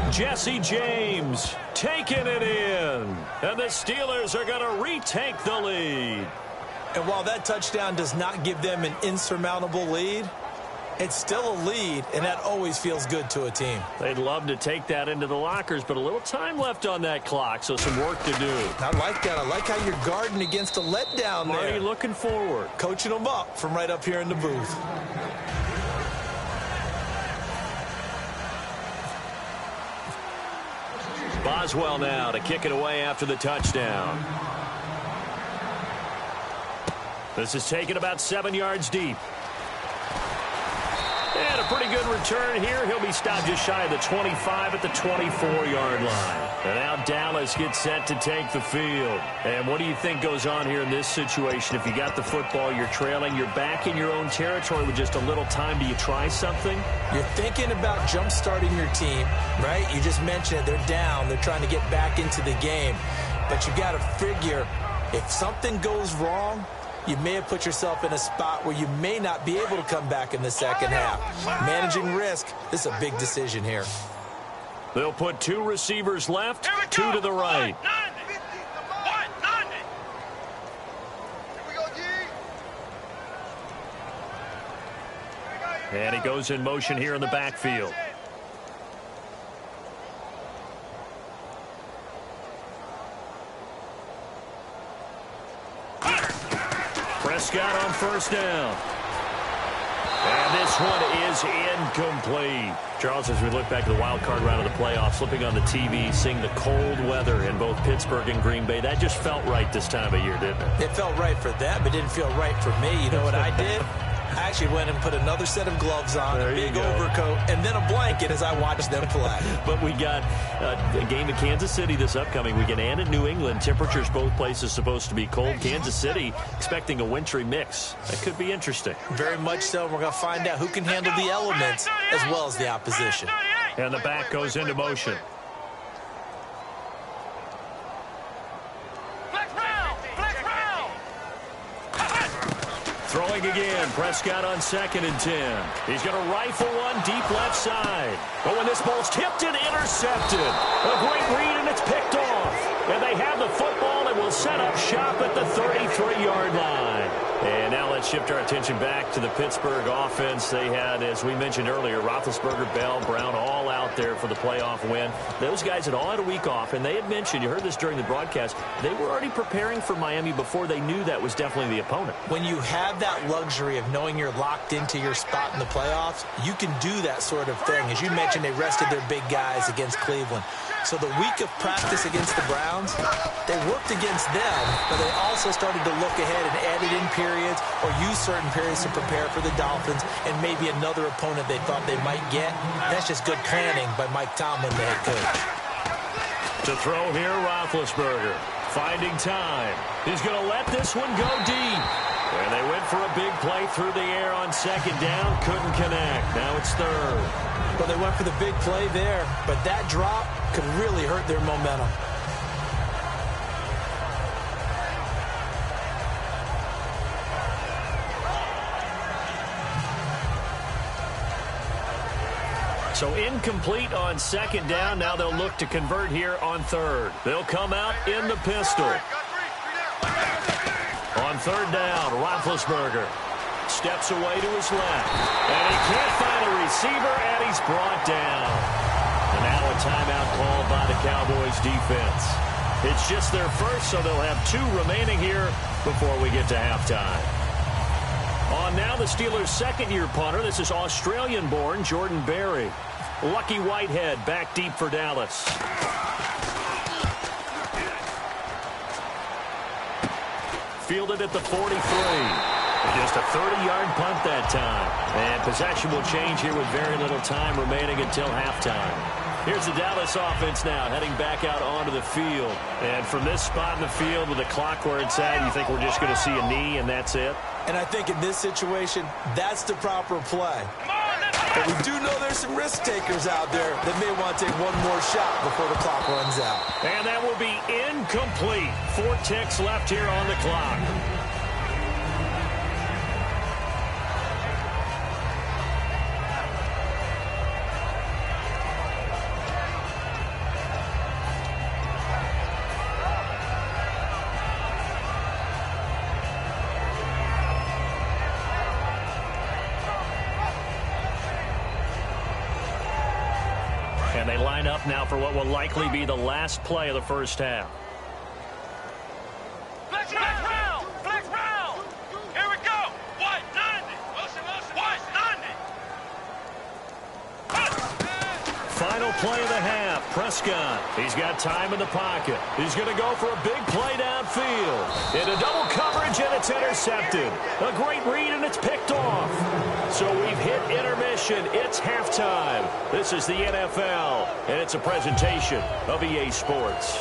Jesse James taking it in. And the Steelers are going to retake the lead. And while that touchdown does not give them an insurmountable lead, it's still a lead, and that always feels good to a team. They'd love to take that into the lockers, but a little time left on that clock, so some work to do. I like that. I like how you're guarding against a letdown there. Marty looking forward. Coaching them up from right up here in the booth. Boswell now to kick it away after the touchdown. This is taken about 7 yards deep. And a pretty good return here. He'll be stopped just shy of the 25 at the 24-yard line. And now Dallas gets set to take the field. And what do you think goes on here in this situation? If you got the football, you're trailing, you're back in your own territory with just a little time. Do you try something? You're thinking about jump-starting your team, right? You just mentioned it. They're down. They're trying to get back into the game. But you got to figure if something goes wrong, you may have put yourself in a spot where you may not be able to come back in the second half. Managing risk, this is a big decision here. They'll put 2 receivers left, 2 to the right. And he goes in motion here in the backfield. Prescott on first down. And this one is incomplete. Charles, as we look back at the wild card round of the playoffs, flipping on the TV, seeing the cold weather in both Pittsburgh and Green Bay, that just felt right this time of year, didn't it? It felt right for them. It didn't feel right for me. You know what I did? I actually went and put another set of gloves on, a big overcoat, and then a blanket as I watched them play. But we got a game in Kansas City this upcoming weekend and in New England. Temperatures both places supposed to be cold. Kansas City expecting a wintry mix. That could be interesting. Very much so. We're going to find out who can handle the elements as well as the opposition. And the back goes into motion. Throwing again. Prescott on 2nd and 10. He's going to rifle one deep left side. But when this ball's tipped and intercepted, a great read, and it's picked off. And they have the football and will set up shop at the 33-yard line. And now let's shift our attention back to the Pittsburgh offense. They had, as we mentioned earlier, Roethlisberger, Bell, Brown all out there for the playoff win. Those guys had all had a week off, and they had mentioned, you heard this during the broadcast, they were already preparing for Miami before they knew that was definitely the opponent. When you have that luxury of knowing you're locked into your spot in the playoffs, you can do that sort of thing. As you mentioned, they rested their big guys against Cleveland. So the week of practice against the Browns, they worked against them, but they also started to look ahead and added in periods or use certain periods to prepare for the Dolphins and maybe another opponent they thought they might get. That's just good planning by Mike Tomlin, the head coach. To throw here, Roethlisberger, finding time. He's going to let this one go deep. And they went for a big play through the air on 2nd down. Couldn't connect. Now it's 3rd. Well, they went for the big play there, but that drop could really hurt their momentum. So incomplete on 2nd down. Now they'll look to convert here on 3rd. They'll come out in the pistol. On 3rd down, Roethlisberger steps away to his left. And he can't find a receiver, and he's brought down. And now a timeout called by the Cowboys defense. It's just their first, so they'll have 2 remaining here before we get to halftime. On now the Steelers' second-year punter. This is Australian-born Jordan Berry. Lucky Whitehead back deep for Dallas. Fielded at the 43. Just a 30-yard punt that time. And possession will change here with very little time remaining until halftime. Here's the Dallas offense now heading back out onto the field. And from this spot in the field with the clock where it's at, you think we're just going to see a knee and that's it? And I think in this situation, that's the proper play. But we do know there's some risk takers out there that may want to take one more shot before the clock runs out. And that will be incomplete. 4 ticks left here on the clock. And they line up now for what will likely be the last play of the first half. Flex round! Flex round! Here we go! White, 90! White, 90! Final play of the half. Prescott. He's got time in the pocket. He's going to go for a big play downfield. Into double coverage, and it's intercepted. A great read, and it's picked off. So we've hit intermission. It's halftime. This is the NFL, and it's a presentation of EA Sports.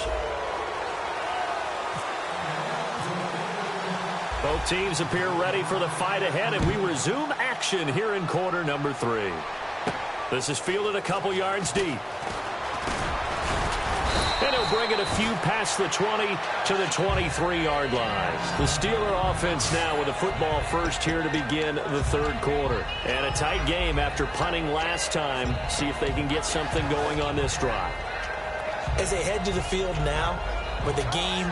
Both teams appear ready for the fight ahead, and we resume action here in quarter number 3. This is fielded a couple yards deep. And he'll bring it a few past the 20 to the 23-yard line. The Steeler offense now with a football first here to begin the 3rd quarter. And a tight game after punting last time. See if they can get something going on this drive. As they head to the field now, with the game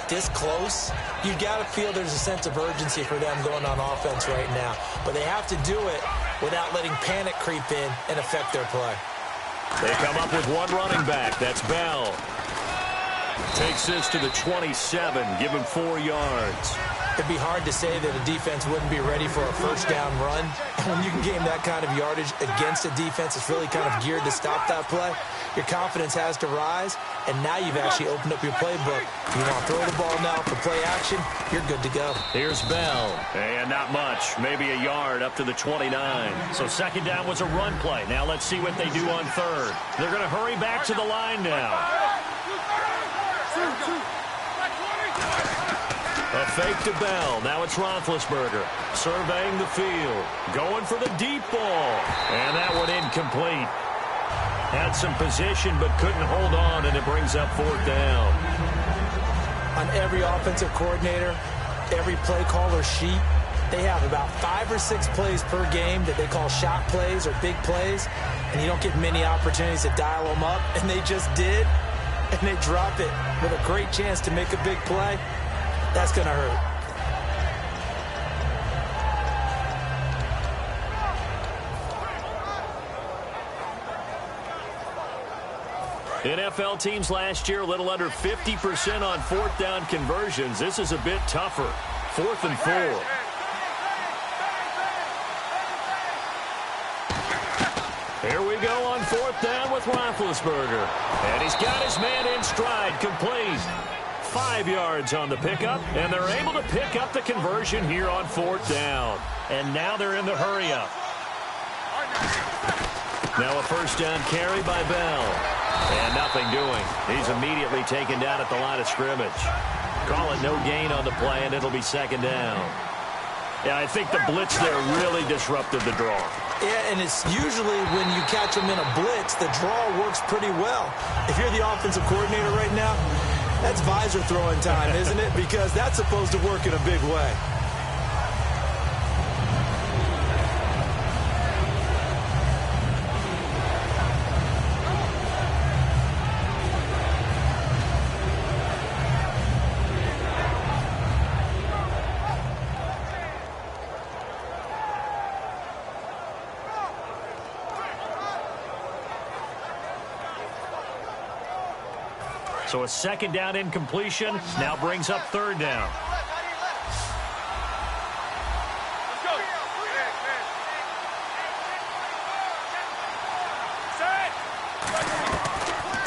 this close, you got to feel there's a sense of urgency for them going on offense right now. But they have to do it without letting panic creep in and affect their play. They come up with one running back. That's Bell. Takes this to the 27. Give him 4 yards. It'd be hard to say that a defense wouldn't be ready for a first down run. When you can gain that kind of yardage against a defense that's really kind of geared to stop that play, your confidence has to rise, and now you've actually opened up your playbook. You want to throw the ball now for play action, you're good to go. Here's Bell. And not much, maybe a yard up to the 29. So 2nd down was a run play. Now let's see what they do on 3rd. They're going to hurry back to the line now. A fake to Bell. Now it's Roethlisberger surveying the field. Going for the deep ball. And that one incomplete. Had some position but couldn't hold on, and it brings up 4th down. On every offensive coordinator, every play caller sheet, they have about 5 or 6 plays per game that they call shot plays or big plays, and you don't get many opportunities to dial them up, and they just did, and they drop it with a great chance to make a big play. That's going to hurt. NFL teams last year a little under 50% on 4th down conversions. This is a bit tougher. 4th and 4. Here we go on 4th down with Roethlisberger. And he's got his man in stride, complete. 5 yards on the pickup, and they're able to pick up the conversion here on 4th down. And now they're in the hurry-up. Now a 1st down carry by Bell. And nothing doing. He's immediately taken down at the line of scrimmage. Call it no gain on the play, and it'll be 2nd down. Yeah, I think the blitz there really disrupted the draw. Yeah, and it's usually when you catch them in a blitz, the draw works pretty well. If you're the offensive coordinator right now, that's visor throwing time, isn't it? Because that's supposed to work in a big way. So a 2nd down incompletion now brings up 3rd down.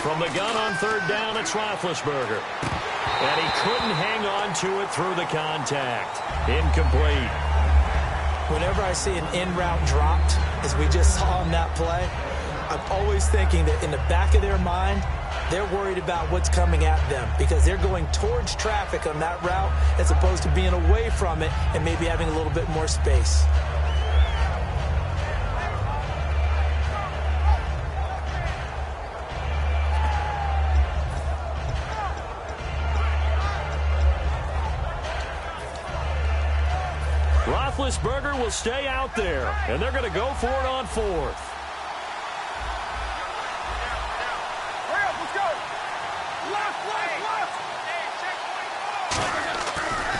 From the gun on 3rd down, it's Roethlisberger. And he couldn't hang on to it through the contact. Incomplete. Whenever I see an in-route dropped, as we just saw in that play, I'm always thinking that in the back of their mind, they're worried about what's coming at them because they're going towards traffic on that route as opposed to being away from it and maybe having a little bit more space. Roethlisberger will stay out there, and they're going to go for it on 4th.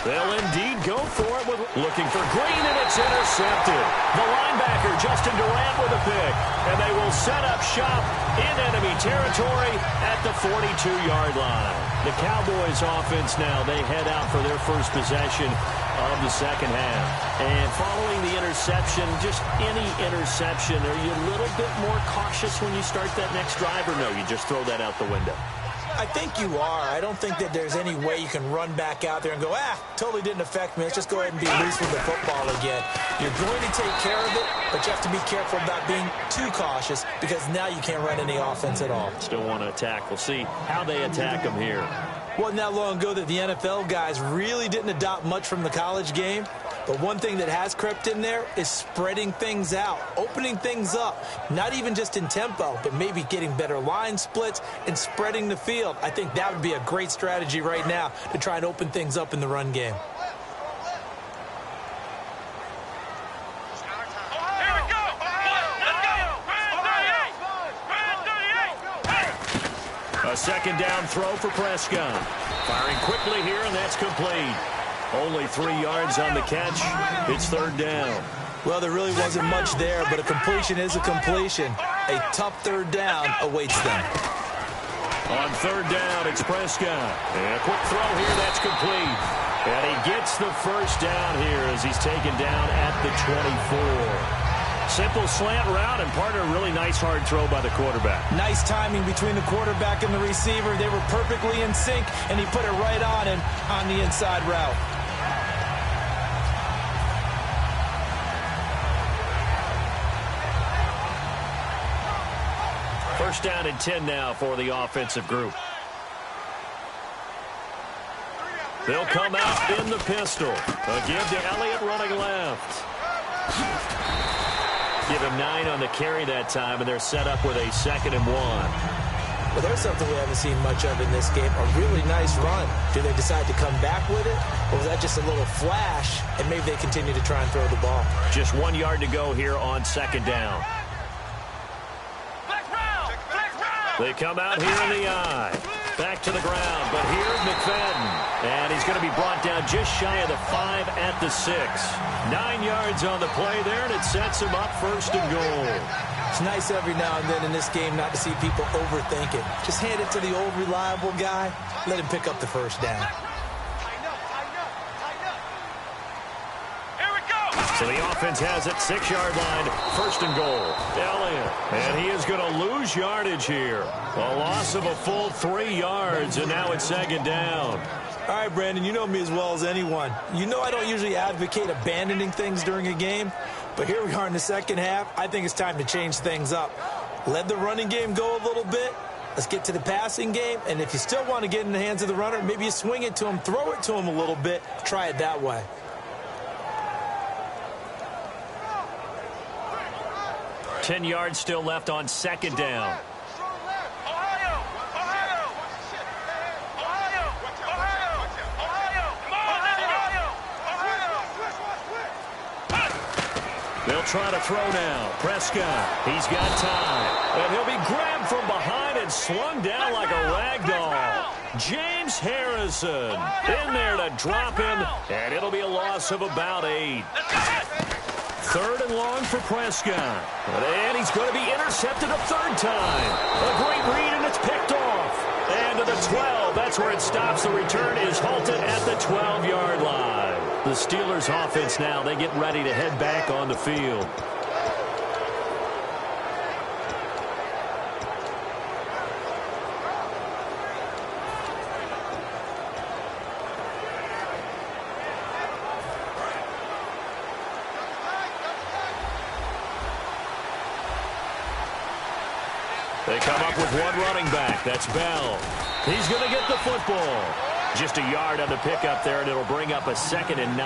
They'll indeed go for it with looking for Green, and it's intercepted. The linebacker, Justin Durant, with a pick. And they will set up shop in enemy territory at the 42-yard line. The Cowboys offense now, they head out for their first possession of the 2nd half. And following the interception, just any interception, are you a little bit more cautious when you start that next drive, or no, you just throw that out the window? I think you are. I don't think that there's any way you can run back out there and go, totally didn't affect me. Let's just go ahead and be loose with the football again. You're going to take care of it, but you have to be careful about being too cautious because now you can't run any offense at all. Still want to attack. We'll see how they attack them here. Wasn't that long ago that the NFL guys really didn't adopt much from the college game. But one thing that has crept in there is spreading things out, opening things up, not even just in tempo, but maybe getting better line splits and spreading the field. I think that would be a great strategy right now to try and open things up in the run game. A 2nd down throw for Prescott. Firing quickly here, and that's complete. Only 3 yards on the catch. It's 3rd down. Well, there really wasn't much there, but a completion is a completion. A tough 3rd down awaits them. On 3rd down, it's Prescott. And a quick throw here, that's complete. And he gets the 1st down here as he's taken down at the 24. Simple slant route, and part of a really nice hard throw by the quarterback. Nice timing between the quarterback and the receiver. They were perfectly in sync, and he put it right on him on the inside route. First down and 10 now for the offensive group. They'll come out in the pistol. A give to Elliott running left. Give him 9 on the carry that time, and they're set up with a 2nd and 1. Well, there's something we haven't seen much of in this game, a really nice run. Do they decide to come back with it, or was that just a little flash, and maybe they continue to try and throw the ball? Just 1 yard to go here on 2nd down. They come out here in the eye. Back to the ground, but here's McFadden. And he's going to be brought down just shy of the 5 at the 6. 9 yards on the play there, and it sets him up 1st and goal. It's nice every now and then in this game not to see people overthink it. Just hand it to the old reliable guy. Let him pick up the 1st down. So the offense has it, 6-yard line, 1st and goal. Elliott, and he is going to lose yardage here. A loss of a full 3 yards, and now it's 2nd down. All right, Brandon, you know me as well as anyone. You know I don't usually advocate abandoning things during a game, but here we are in the 2nd half. I think it's time to change things up. Let the running game go a little bit. Let's get to the passing game, and if you still want to get in the hands of the runner, maybe you swing it to him, throw it to him a little bit, try it that way. 10 yards still left on 2nd down. They'll try to throw now. Prescott, he's got time. And he'll be grabbed from behind and slung down like a rag doll. James Harrison in there to drop him, and it'll be a loss of about 8. 3rd and long for Prescott. And he's going to be intercepted a 3rd time. A great read, and it's picked off. And to the 12. That's where it stops. The return is halted at the 12-yard line. The Steelers offense now, they get ready to head back on the field. They come up with one running back. That's Bell. He's going to get the football. Just a yard on the pickup there, and it'll bring up a 2nd and 9.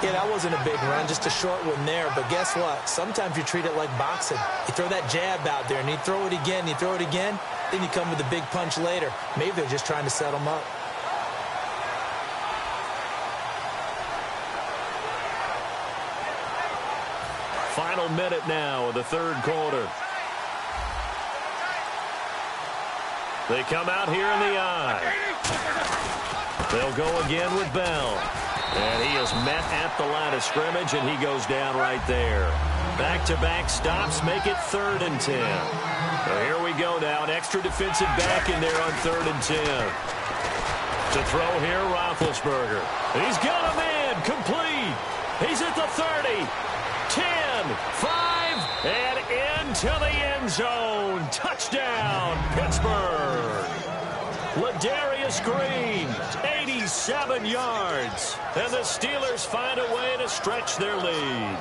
Yeah, that wasn't a big run, just a short one there. But guess what? Sometimes you treat it like boxing. You throw that jab out there, and you throw it again, you throw it again, then you come with a big punch later. Maybe they're just trying to set them up. Final minute now of the 3rd quarter. They come out here in the eye. They'll go again with Bell. And he is met at the line of scrimmage, and he goes down right there. Back-to-back stops make it 3rd and 10. So here we go now. An extra defensive back in there on 3rd and 10. To throw here, Roethlisberger. He's got a man complete. He's at the 30. 10, 5, and into the end zone. Touchdown, Pittsburgh. Ladarius Green, 87 yards. And the Steelers find a way to stretch their lead.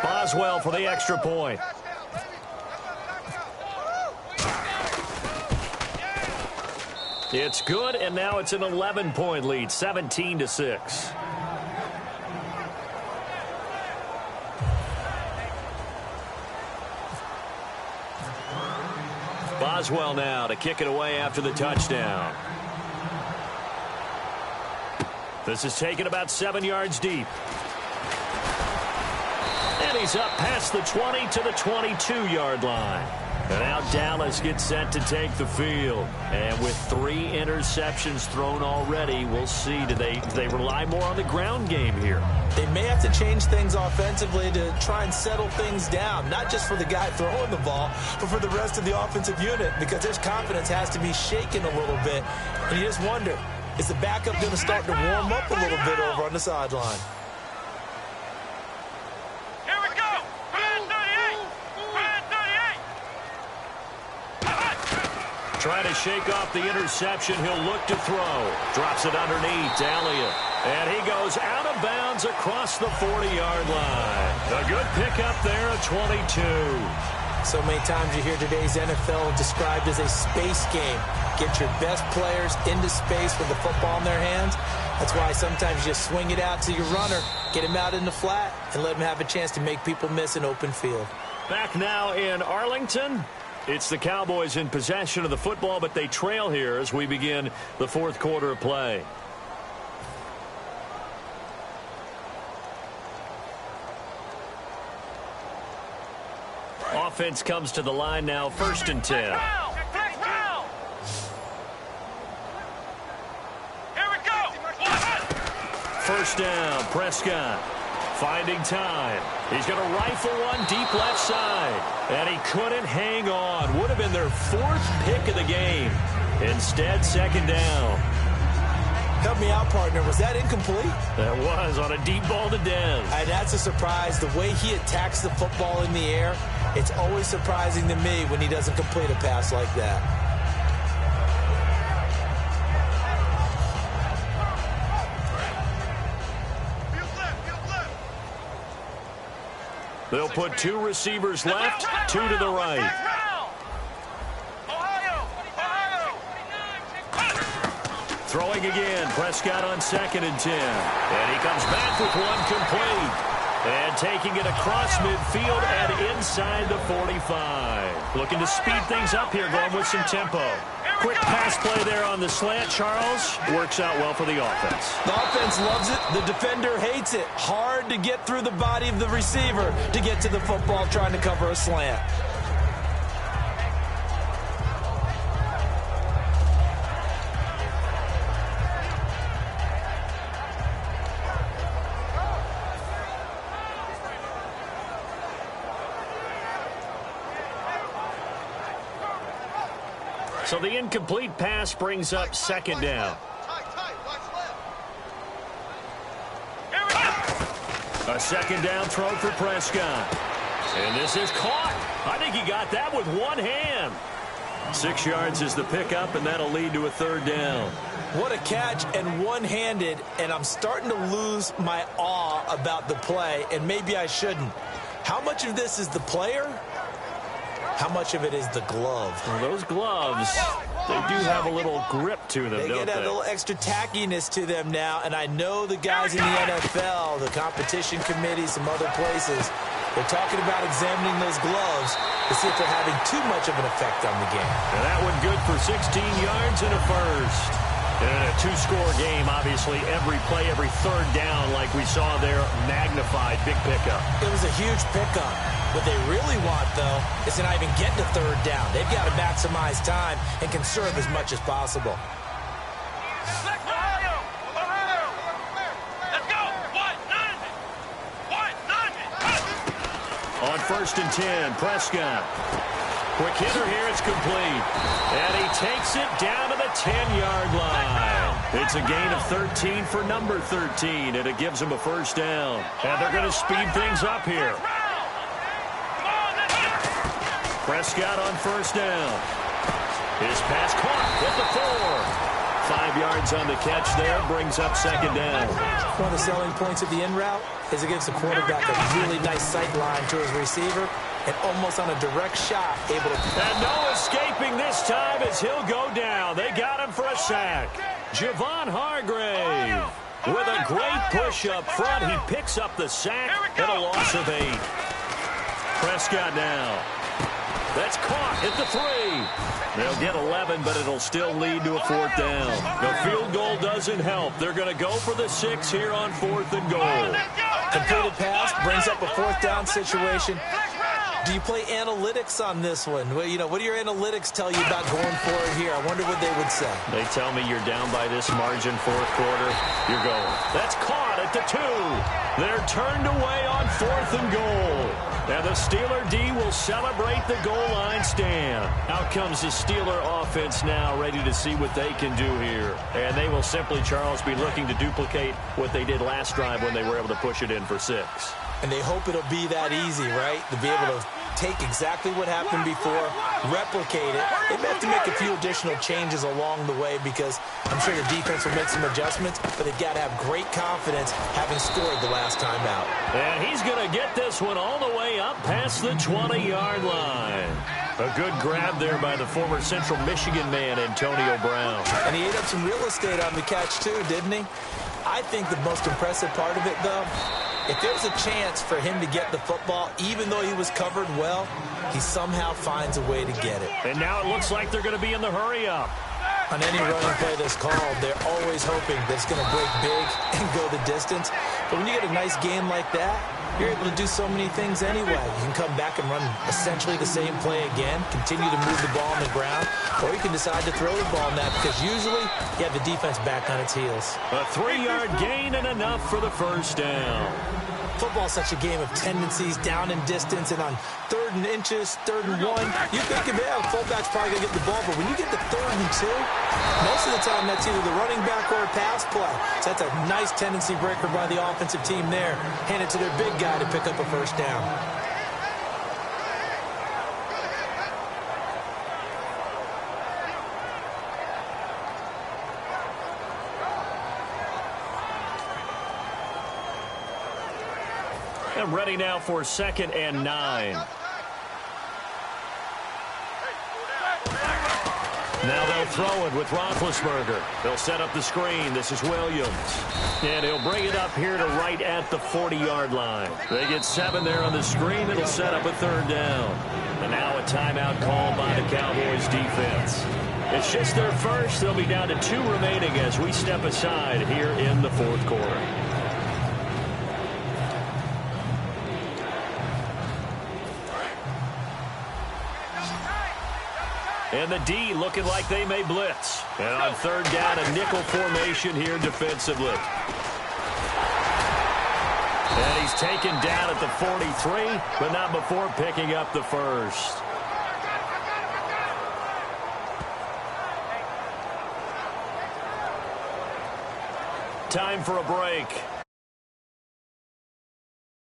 Boswell for the extra point. It's good, and now it's an 11-point lead, 17-6. Boswell now to kick it away after the touchdown. This is taken about 7 yards deep. And he's up past the 20 to the 22-yard line. And now Dallas gets set to take the field. And with 3 interceptions thrown already, we'll see. Do they rely more on the ground game here? They may have to change things offensively to try and settle things down, not just for the guy throwing the ball, but for the rest of the offensive unit, because their confidence has to be shaken a little bit. And you just wonder, is the backup going to start to warm up a little bit over on the sideline? Trying to shake off the interception. He'll look to throw. Drops it underneath to Elliott. And he goes out of bounds across the 40-yard line. A good pickup there at 22. So many times you hear today's NFL described as a space game. Get your best players into space with the football in their hands. That's why sometimes you just swing it out to your runner, get him out in the flat, and let him have a chance to make people miss an open field. Back now in Arlington. It's the Cowboys in possession of the football, but they trail here as we begin the fourth quarter of play. Offense comes to the line now, 1st and 10. Here we go. First down, Prescott finding time. He's going to rifle one deep left side, and he couldn't hang on. Would have been their 4th pick of the game. Instead, 2nd down. Help me out, partner. Was that incomplete? That was on a deep ball to Dez. And that's a surprise. The way he attacks the football in the air, it's always surprising to me when he doesn't complete a pass like that. They'll put 2 receivers left, 2 to the right. Throwing again, Prescott on 2nd and 10. And he comes back with one complete. And taking it across midfield and inside the 45. Looking to speed things up here, going with some tempo. Quick pass play there on the slant, Charles. Works out well for the offense. The offense loves it. The defender hates it. Hard to get through the body of the receiver to get to the football trying to cover a slant. So the incomplete pass brings up 2nd down. A 2nd down throw for Prescott. And this is caught. I think he got that with one hand. 6 yards is the pickup, and that'll lead to a 3rd down. What a catch, and one-handed, and I'm starting to lose my awe about the play, and maybe I shouldn't. How much of this is the player? How much of it is the glove? Well, those gloves, they do have a little grip to them, don't they? They get a little extra tackiness to them now, and I know the guys in the NFL, the competition committee, some other places, they're talking about examining those gloves to see if they're having too much of an effect on the game. And that one good for 16 yards and a first. And in a 2-score game, obviously, every play, every 3rd down, like we saw there, magnified, big pickup. It was a huge pickup. What they really want, though, is to not even get to 3rd down. They've got to maximize time and conserve as much as possible. Let's go. 1-9. On 1st and 10, Prescott. Quick hitter here, it's complete. And he takes it down to the 10-yard line. It's a gain of 13 for number 13, and it gives him a 1st down. And they're going to speed things up here. Prescott on 1st down. His pass caught at the 4. 5 yards on the catch there, brings up 2nd down. One of the selling points of the in route is it gives the quarterback a really nice sight line to his receiver and almost on a direct shot able to... And no escaping this time as he'll go down. They got him for a sack. Javon Hargrave with a great push up front. He picks up the sack at a loss of 8. Prescott now. That's caught at the 3. They'll get 11, but it'll still lead to a 4th down. The field goal doesn't help. They're going to go for the 6 here on 4th and goal. Completed pass brings up a 4th down situation. Do you play analytics on this one? Well, you know, what do your analytics tell you about going for it here? I wonder what they would say. They tell me you're down by this margin, 4th quarter. You're going. That's caught at the 2. They're turned away on 4th and goal. And the Steeler D will celebrate the goal line stand. Out comes the Steeler offense now, ready to see what they can do here. And they will simply, Charles, be looking to duplicate what they did last drive when they were able to push it in for 6. And they hope it'll be that easy, right? To be able to take exactly what happened before, replicate it. They may have to make a few additional changes along the way because I'm sure the defense will make some adjustments, but they've got to have great confidence having scored the last time out. And he's going to get this one all the way up past the 20-yard line. A good grab there by the former Central Michigan man, Antonio Brown. And he ate up some real estate on the catch, too, didn't he? I think the most impressive part of it, though, if there's a chance for him to get the football, even though he was covered well, he somehow finds a way to get it. And now it looks like they're going to be in the hurry-up. On any running play that's called, they're always hoping that it's going to break big and go the distance. But when you get a nice game like that, you're able to do so many things anyway. You can come back and run essentially the same play again, continue to move the ball on the ground, or you can decide to throw the ball in that because usually you have the defense back on its heels. A 3-yard gain and enough for the first down. Football's such a game of tendencies, down and distance, and on 3rd and inches, 3rd and 1, you think, yeah, fullback's probably going to get the ball, but when you get to 3rd and 2, most of the time that's either the running back or a pass play. So that's a nice tendency breaker by the offensive team there. Hand it to their big guy to pick up a first down. And ready now for 2nd and 9. Now they'll throw it with Roethlisberger. They'll set up the screen. This is Williams. And he'll bring it up here to right at the 40-yard line. They get 7 there on the screen. It'll set up a 3rd down. And now a timeout called by the Cowboys defense. It's just their first. They'll be down to 2 remaining as we step aside here in the 4th quarter. And the D looking like they may blitz. And on 3rd down, a nickel formation here defensively. And he's taken down at the 43, but not before picking up the first. Time for a break.